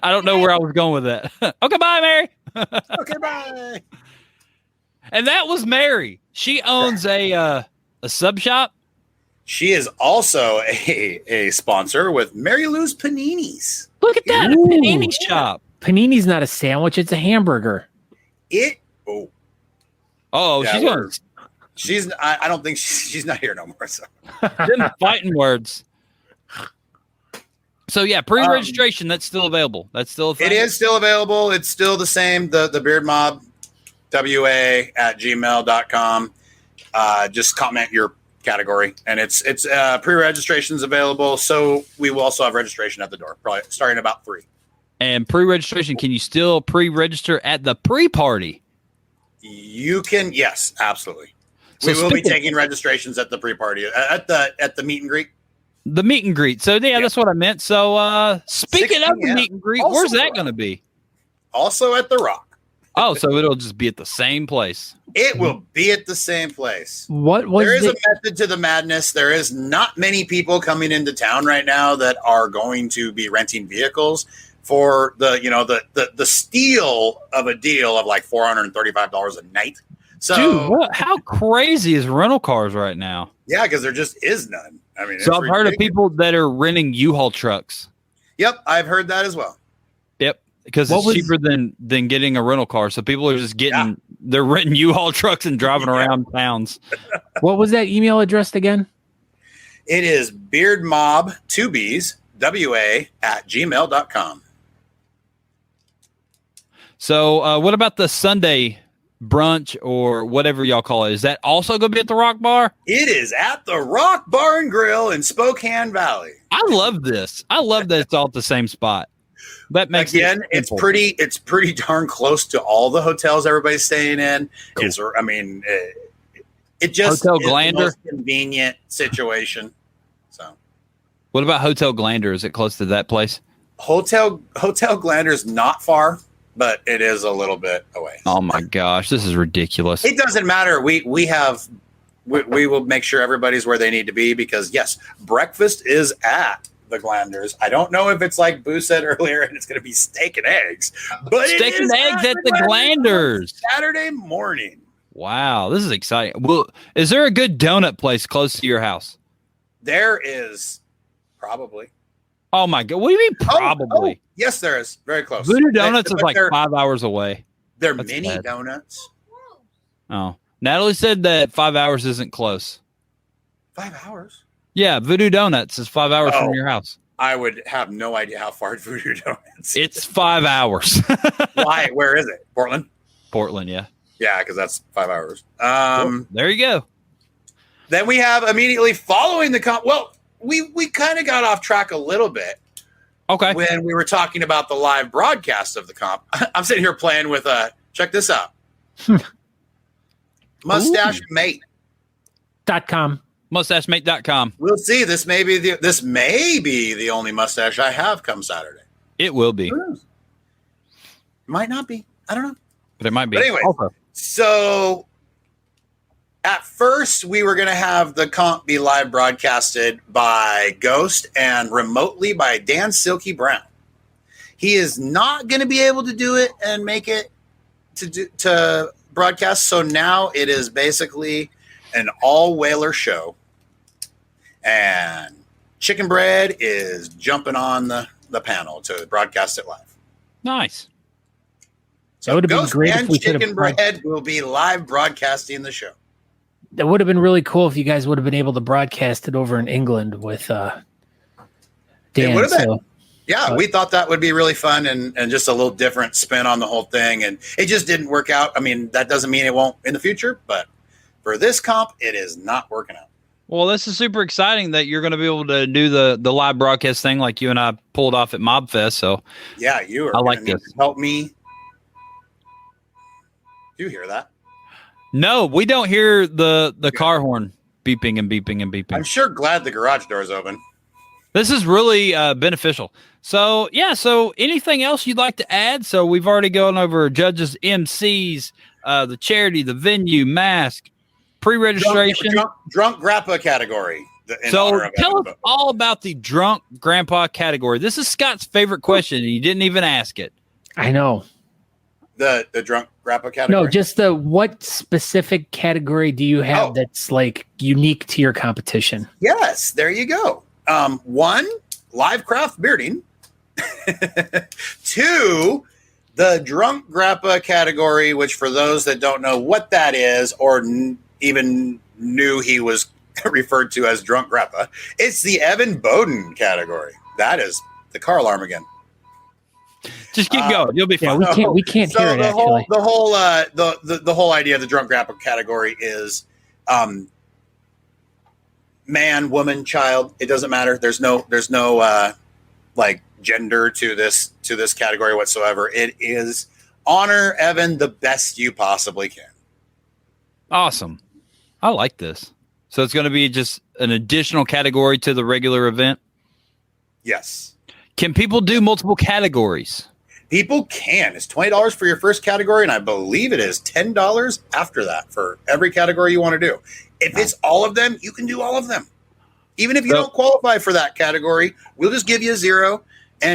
I don't know where I was going with that. Okay, bye, Mary. Okay, bye. And that was Mary. She owns a sub shop. She is also a sponsor with Mary Lou's Paninis. Look at that, Ooh. a panini shop. Panini's not a sandwich; it's a hamburger. Oh, Yeah, she's on I don't think she's not here no more. So them fighting words. So yeah, pre-registration, that's still available. That's still a thing. it is still available. It's still the same. The Beard Mob, wa@gmail.com. Just comment your category, and it's pre-registration's available. So we will also have registration at the door, probably starting about 3. And pre-registration, can you still pre-register at the pre-party? You can, yes, absolutely. So We will be taking registrations at the pre-party at the meet and greet. The meet and greet. So yeah, that's what I meant. So speaking of the meet and greet, Also where's that Rock. going to be? Also at the Rock. Oh, so it'll just be at the same place. It will be at the same place. What was There is a method to the madness. There is not many people coming into town right now that are going to be renting vehicles for the steal of a deal of like $435 a night. So, Dude, how crazy is rental cars right now? yeah, because there just is none. I mean, So it's I've heard of ridiculous. people that are renting U-Haul trucks. Yep, I've heard that as well. Yep, because What it's was- cheaper than getting a rental car. So people are just they're renting U-Haul trucks and driving around towns. What was that email addressed again? It is beardmob, 2 B's, wa@gmail.com. So what about the Sunday brunch or whatever y'all call it? Is that also going to be at the Rock Bar? It is at the Rock Bar and Grill in Spokane Valley. I love this. I love that it's all at the same spot. That makes It's simple. pretty darn close to all the hotels everybody's staying in. Cool. It just Hotel is the Glander? most convenient situation. So What about Hotel Glander? Is it close to that place? Hotel Glander's not far, but it is a little bit away. Oh my gosh, this is ridiculous. It doesn't matter. We will make sure everybody's where they need to be because yes, breakfast is at the Glanders. I don't know if it's like Boo said earlier and it's going to be steak and eggs, but Steak and eggs at the Glanders. Saturday morning. Wow, this is exciting. Well, is there a good donut place close to your house? There is probably. Oh my god, what do you mean probably? Oh, yes, there is. Very close. Voodoo Donuts is But like 5 hours away. They're That's mini bad. donuts. Oh, Natalie said that 5 hours isn't close. 5 hours? Yeah, Voodoo Donuts is 5 hours Oh. from your house. I would have no idea how far Voodoo Donuts. It's 5 hours. Why? Where is it? Portland? Portland, yeah. Yeah, because that's 5 hours. There you go. Then we have immediately following the well, we kind of got off track a little bit. Okay. when we were talking about the live broadcast of the comp. I'm sitting here playing with check this out. Mustache Mate. .com. MustacheMate.com. We'll see. This may be the only mustache I have come Saturday. It will be. Who knows? Might not be. I don't know. But it might be. But anyway, so at first we were going to have the comp be live broadcasted by Ghost and remotely by Dan Silky Brown. He is not going to be able to do it and make it to broadcast. So now it is basically an all Whaler show. And Chicken Bread is jumping on the panel to broadcast it live. Nice. So That would have been Ghost great if and we could Chicken have. Bread will be live broadcasting the show. That would have been really cool if you guys would have been able to broadcast it over in England with Dan. It would have been. So, Yeah, we thought that would be really fun and just a little different spin on the whole thing. And it just didn't work out. I mean, that doesn't mean it won't in the future, but for this comp, it is not working out. Well, this is super exciting that you're going to be able to do the live broadcast thing like you and I pulled off at MobFest. So yeah, you are. I like gonna need this. to help me. Do you hear that? No, we don't hear the car horn beeping and beeping and beeping. I'm sure glad the garage door is open. This is really beneficial. So, yeah. So anything else you'd like to add? So we've already gone over judges, MCs, the charity, the venue, mask, pre-registration. Drunk grappa category. So tell us all about the drunk grandpa category. This is Scott's favorite question, and he didn't even ask it. I know. The drunk grappa category. No, just what specific category do you have that's like unique to your competition? Yes, there you go. 1, live craft bearding. 2, the drunk grappa category, which for those that don't know what that is or even knew he was referred to as drunk grappa, it's the Evan Bowden category. That is the car alarm again. Just keep going. You'll be fine. We can't hear it. The whole idea of the drunk grappa category is man, woman, child. It doesn't matter. There's no like gender to this category whatsoever. It is honor Evan the best you possibly can. Awesome. I like this. So it's going to be just an additional category to the regular event? Yes. Can people do multiple categories? People can. It's $20 for your first category, and I believe it is $10 after that for every category you want to do. If it's all of them, you can do all of them. Even if you don't qualify for that category, we'll just give you a 0,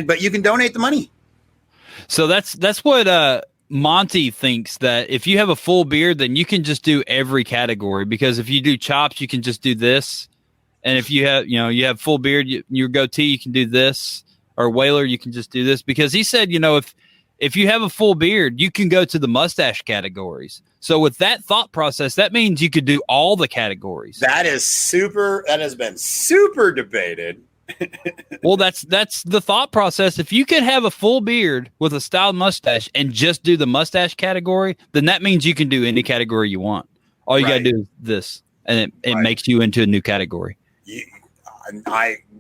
but you can donate the money. So that's what Monty thinks, that if you have a full beard, then you can just do every category, because if you do chops, you can just do this. And if you have, you have full beard, your goatee, you can do this, or Whaler, you can just do this, because he said, if you have a full beard, you can go to the mustache categories. So with that thought process, that means you could do all the categories. That has been super debated. Well, that's the thought process. If you could have a full beard with a styled mustache and just do the mustache category, then that means you can do any category you want. All you got to do is this, and it makes you into a new category.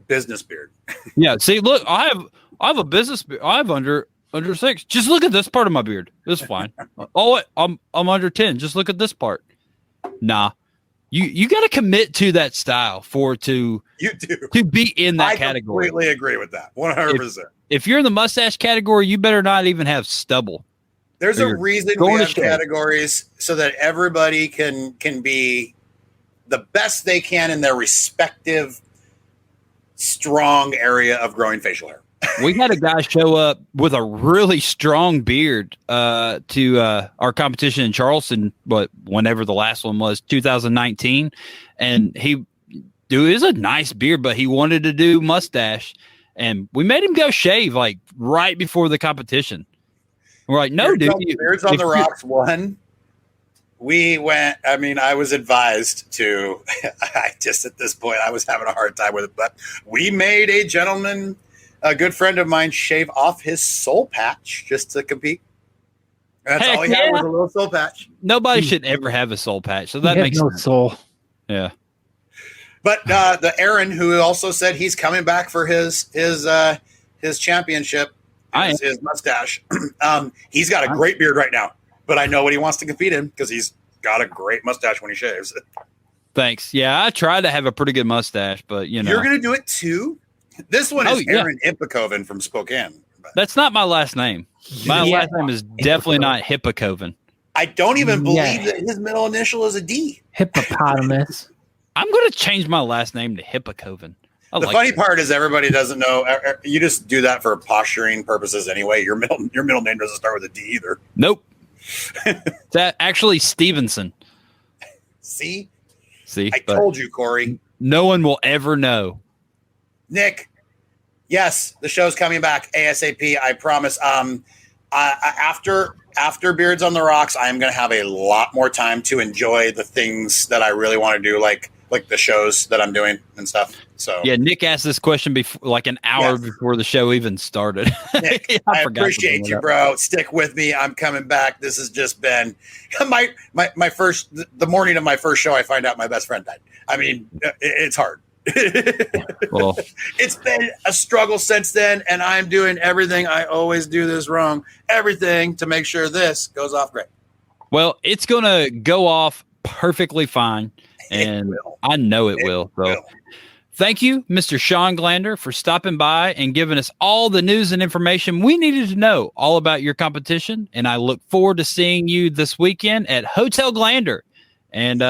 Business beard. Yeah. See, look, I have a business beard. I have under 6. Just look at this part of my beard. It's fine. Oh, I'm under 10. Just look at this part. Nah. You got to commit to that style to be in that category. I completely agree with that. 100%. If you're in the mustache category, you better not even have stubble. There's a reason we have categories so that everybody can be the best they can in their respective strong area of growing facial hair. We had a guy show up with a really strong beard to our competition in Charleston, but whenever the last one was, 2019, and he is a nice beard, but he wanted to do mustache, and we made him go shave like right before the competition. We're like, no, dude. Beards on the Rocks 1. We went, I was advised to, at this point, I was having a hard time with it, but we made a gentleman, a good friend of mine, shave off his soul patch just to compete. That's all he had was a little soul patch. Nobody should ever have a soul patch, so that makes no sense. soul. Yeah. But the Aaron, who also said he's coming back for his his championship, I his mustache. He's got a great beard right now, but I know what he wants to compete in because he's got a great mustache when he shaves. Thanks. Yeah, I tried to have a pretty good mustache, but you know. You're going to do it too? This one is Aaron Hippokoven from Spokane. That's not my last name. My last name is definitely not Hippokoven. I don't even believe that his middle initial is a D. Hippopotamus. I'm going to change my last name to Hippokoven. The funny part is everybody doesn't know. You just do that for posturing purposes anyway. Your middle name doesn't start with a D either. Nope. That actually Stevenson. See, I told you, Corey. No one will ever know. Nick, yes, the show's coming back ASAP. I promise. After Beards on the Rocks, I am going to have a lot more time to enjoy the things that I really want to do, like the shows that I'm doing and stuff. So yeah, Nick asked this question before, like an hour before the show even started. Nick, I appreciate you, bro. Stick with me. I'm coming back. This has just been my first. The morning of my first show, I find out my best friend died. I mean, it's hard. Well, it's been a struggle since then, and I'm doing everything. I always do this wrong. Everything to make sure this goes off great. Well, it's gonna go off perfectly fine, and I know it will. So, thank you, Mr. Shawn Glander, for stopping by and giving us all the news and information we needed to know all about your competition. And I look forward to seeing you this weekend at Hotel Glander. And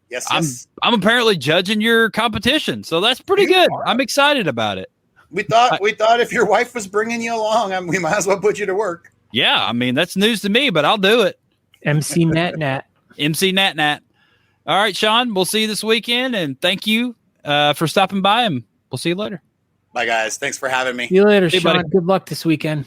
Yes. I'm apparently judging your competition, so that's pretty good. I'm excited about it. We thought if your wife was bringing you along, we might as well put you to work. Yeah, I mean that's news to me, but I'll do it. MC Nat. MC Nat. All right, Shawn, we'll see you this weekend, and thank you for stopping by, and we'll see you later. Bye, guys. Thanks for having me. See you later, Hey, Shawn. buddy. Good luck this weekend.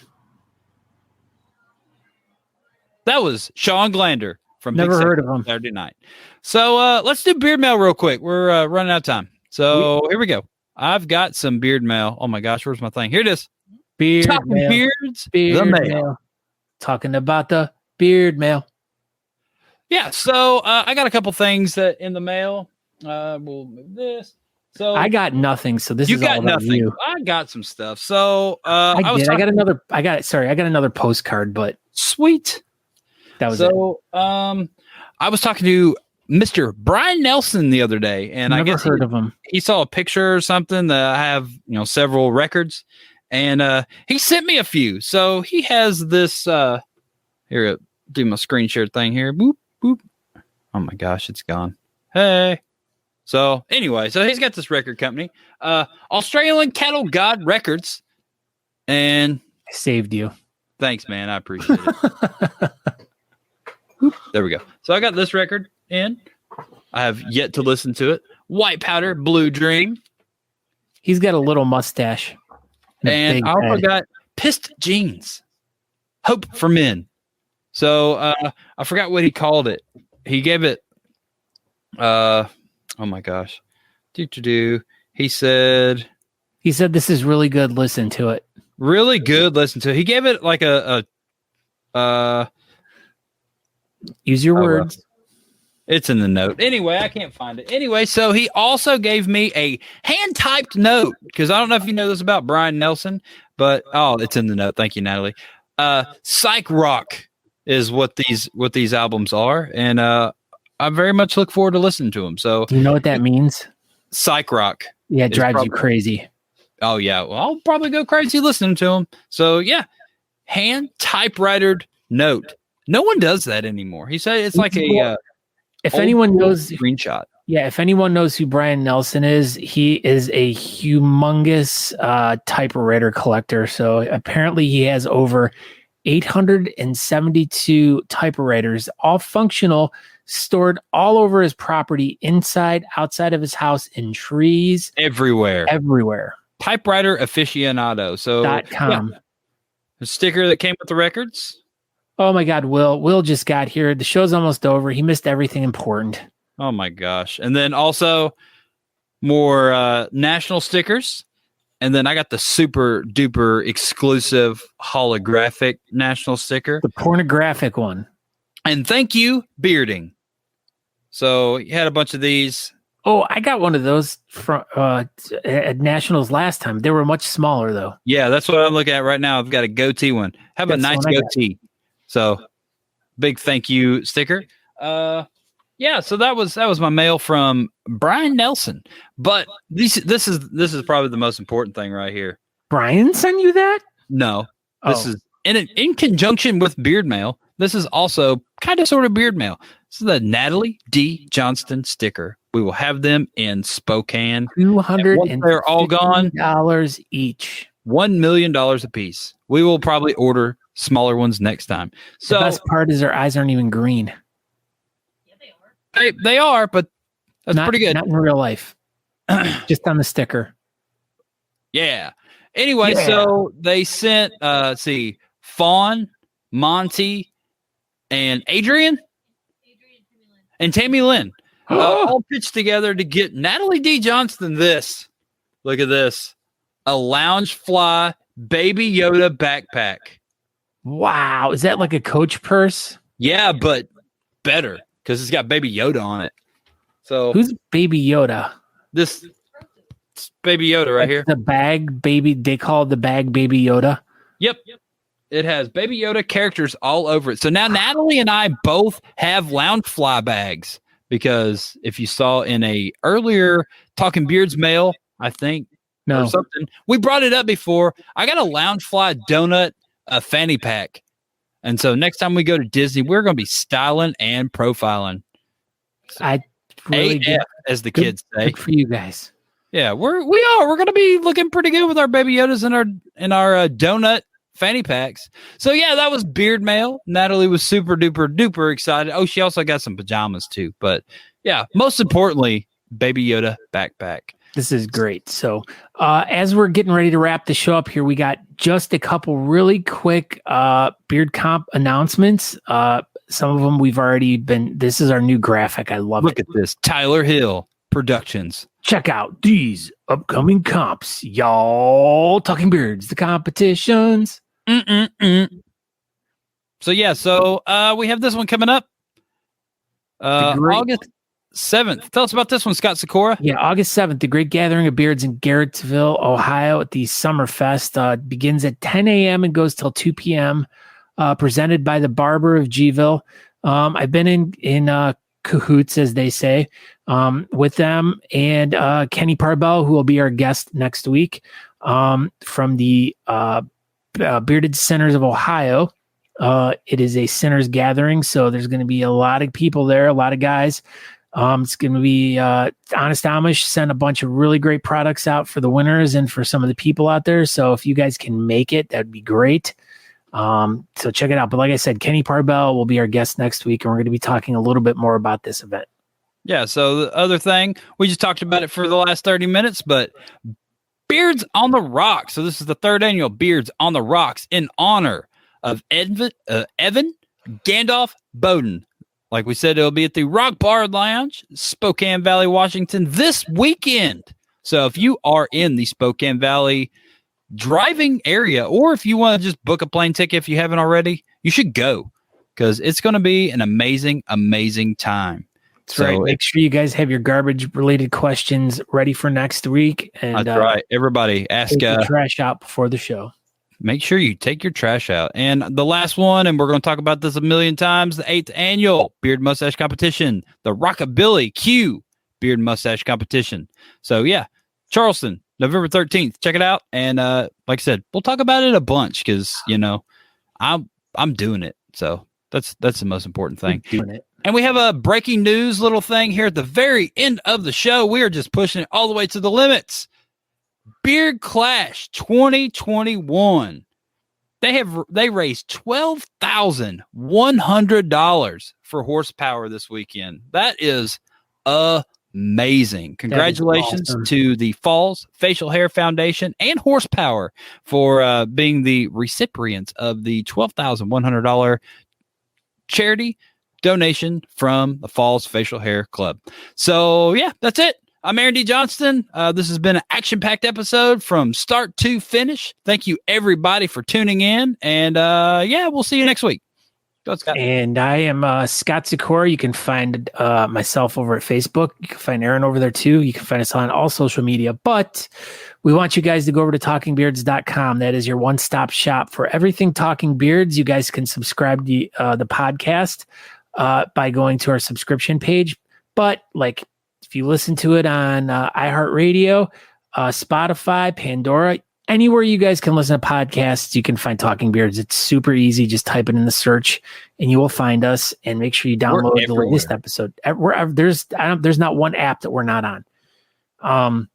That was Shawn Glander from Never Big heard Sexy of him. Saturday Night. So let's do beard mail real quick. We're running out of time. So here we go. I've got some beard mail. Oh my gosh, where's my thing? Here it is. Beard Talking mail. beards, Beard the mail. mail. Talking about the beard mail. Yeah, so I got a couple things that in the mail. We'll move this. So I got nothing, so this you is got all about nothing. you. I got some stuff. So I got another postcard, but sweet. that was it. So I was talking to Mr. Brian Nelson the other day, and I Never guess heard of him. he saw a picture or something that I have, several records, and he sent me a few. So he has this here, do my screen share thing here. Boop, boop. Oh my gosh, it's gone. Hey. So anyway, so he's got this record company, Australian Cattle God Records, and I saved you. thanks, man. I appreciate it. There we go. So I got this record in. I have yet to listen to it. White Powder, Blue Dream. He's got a little mustache. a And big I also head. got Pissed Jeans, Hope for Men. So I forgot what he called it. He gave it, oh my gosh. He said this is really good. Listen to it. really good. Listen to it. He gave it like Use your words. it's in the note. Anyway, I can't find it. Anyway, so he also gave me a hand-typed note because I don't know if you know this about Brian Nelson, but it's in the note. Thank you, Natalie. Psych rock is what these albums are, and I very much look forward to listening to them. So, Do you know what that means? psych rock. Yeah, it It's drives you probably- crazy. Oh yeah, well I'll probably go crazy listening to them. So yeah, hand typewritered note. No one does that anymore. He said it's like a If old anyone knows, screenshot. if anyone knows who Brian Nelson is, he is a humongous typewriter collector. So apparently he has over 872 typewriters, all functional, stored all over his property, inside, outside of his house, in trees, Everywhere. Typewriter aficionado. So .com. a sticker that came with the records. Oh my God, Will just got here. The show's almost over. He missed everything important. Oh my gosh. And then also more national stickers. And then I got the super duper exclusive holographic national sticker. The pornographic one. And thank you, Bearding. So you had a bunch of these. Oh, I got one of those from at Nationals last time. They were much smaller though. Yeah, that's what I'm looking at right now. I've got a goatee one. Have That's a nice the one I got. goatee. So big thank you sticker. Yeah, so that was my mail from Brian Nelson. But this is probably the most important thing right here. Brian sent you that? No, this is in conjunction with beard mail. This is also kind of sort of beard mail. This is the Natalie D. Johnston sticker. We will have them in Spokane. $200. They're all gone. Each. $1 million a piece. We will probably order smaller ones next time. So The best part is their eyes aren't even green. they are, but that's pretty good. Not in real life. Just on the sticker. Yeah. Anyway, Yeah. so they sent Fawn, Monty, and Adrian and Tammy Lynn all pitched together to get Natalie D. Johnston this. Look at this. A Loungefly Baby Yoda backpack. Wow. Is that like a Coach purse? Yeah, but better because it's got Baby Yoda on it. So Who's Baby Yoda? this Baby Yoda right here. The bag baby. They call it the bag Baby Yoda. Yep. It has Baby Yoda characters all over it. So now Natalie and I both have Loungefly bags because if you saw in a earlier Talking Beards mail, I think, No. or something, we brought it up before. I got a Loungefly donut fanny pack. And so next time we go to Disney, we're going to be styling and profiling. I really AF, as the kids say. good for you guys. Yeah, we are. We're going to be looking pretty good with our Baby Yodas and our donut fanny packs. So yeah, that was beard mail. Natalie was super duper duper excited. Oh, she also got some pajamas too. But yeah, most importantly, Baby Yoda backpack. This is great. So as we're getting ready to wrap the show up here, we got just a couple really quick beard comp announcements. Some of them we've already been. This is our new graphic. I love it. Look at this. Tyler Hill Productions. Check out these upcoming comps, y'all. Talking Beards, the competitions. So yeah, we have this one coming up. August 7th. Tell us about this one, Scott Sikora. Yeah, August 7th, the Great Gathering of Beards in Garrettsville, Ohio at the Summerfest. Begins at 10 a.m. and goes till 2 p.m. Presented by the Barber of Gville. I've been in cahoots, as they say, with them and Kenny Parbell, who will be our guest next week from the Bearded Sinners of Ohio. It is a sinners gathering, so there's going to be a lot of people there, a lot of guys. It's going to be Honest Amish sent a bunch of really great products out for the winners and for some of the people out there. So if you guys can make it, that'd be great. So check it out. But like I said, Kenny Parbell will be our guest next week, and we're going to be talking a little bit more about this event. Yeah. So the other thing, we just talked about it for the last 30 minutes, but Beards on the Rocks. So this is the third annual Beards on the Rocks in honor of Evan Gandalf Bowden. Like we said, it'll be at the Rock Bar Lounge, Spokane Valley, Washington, this weekend. So if you are in the Spokane Valley driving area, or if you want to just book a plane ticket if you haven't already, you should go because it's going to be an amazing, amazing time. That's right. Make sure you guys have your garbage related questions ready for next week. And that's right. Everybody ask take your trash out before the show. Make sure you take your trash out. And the last one, and we're going to talk about this a million times, the 8th annual Beard Mustache Competition, the Rockabilly Q Beard Mustache Competition. So yeah, Charleston, November 13th. Check it out. And like I said, we'll talk about it a bunch because, I'm doing it. So that's the most important thing. Doing it. And we have a breaking news little thing here at the very end of the show. We are just pushing it all the way to the limits. Beard Clash 2021. They raised $12,100 for horsepower this weekend. That is amazing. Congratulations awesome. to the Falls Facial Hair Foundation and Horsepower for being the recipients of the $12,100 charity donation from the Falls Facial Hair Club. So yeah, that's it. I'm Aaron D. Johnston. This has been an action-packed episode from start to finish. Thank you, everybody, for tuning in. And, we'll see you next week. And I am Scott Sikora. You can find myself over at Facebook. You can find Aaron over there too. You can find us on all social media. But we want you guys to go over to talkingbeards.com. That is your one-stop shop for everything Talking Beards. You guys can subscribe to the podcast by going to our subscription page. But like if you listen to it on iHeartRadio, Spotify, Pandora, anywhere you guys can listen to podcasts, you can find Talking Beards. It's super easy. Just type it in the search and you will find us, and make sure you download the latest episode. There's not one app that we're not on.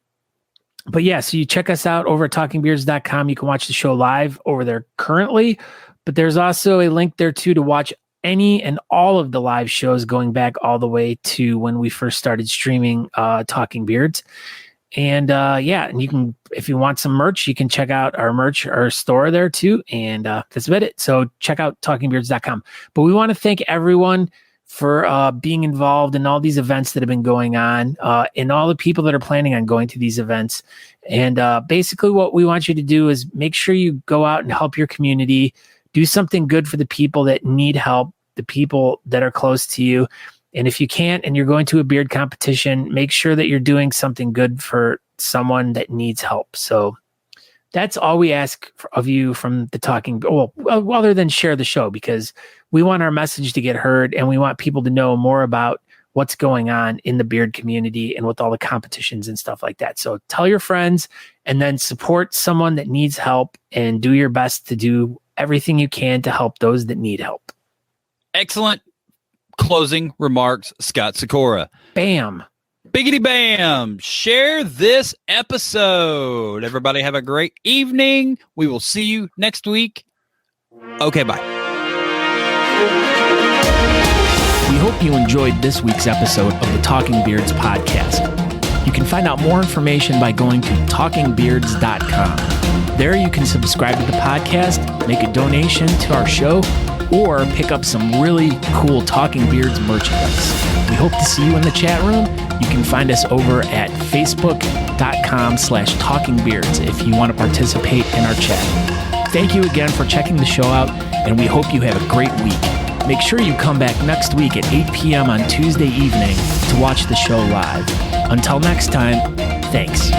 But yeah, so you check us out over at talkingbeards.com. You can watch the show live over there currently, but there's also a link there too to watch any and all of the live shows going back all the way to when we first started streaming Talking Beards. And and you can, if you want some merch, you can check out our store there too. And that's about it. So check out talkingbeards.com. But we want to thank everyone for being involved in all these events that have been going on, and all the people that are planning on going to these events. And basically what we want you to do is make sure you go out and help your community, do something good for the people that need help, the people that are close to you. And if you can't, and you're going to a beard competition, make sure that you're doing something good for someone that needs help. So that's all we ask of you from the Talking. Well, other than share the show, because we want our message to get heard, and we want people to know more about what's going on in the beard community and with all the competitions and stuff like that. So tell your friends, and then support someone that needs help, and do your best to do everything you can to help those that need help. Excellent closing remarks, Scott Sikora. Bam. Biggity bam. Share this episode. Everybody have a great evening. We will see you next week. Okay, bye. We hope you enjoyed this week's episode of the Talking Beards podcast. You can find out more information by going to talkingbeards.com. There you can subscribe to the podcast, make a donation to our show, or pick up some really cool Talking Beards merchandise. We hope to see you in the chat room. You can find us over at facebook.com/talkingbeards if you want to participate in our chat. Thank you again for checking the show out, and we hope you have a great week. Make sure you come back next week at 8 p.m. on Tuesday evening to watch the show live. Until next time, thanks.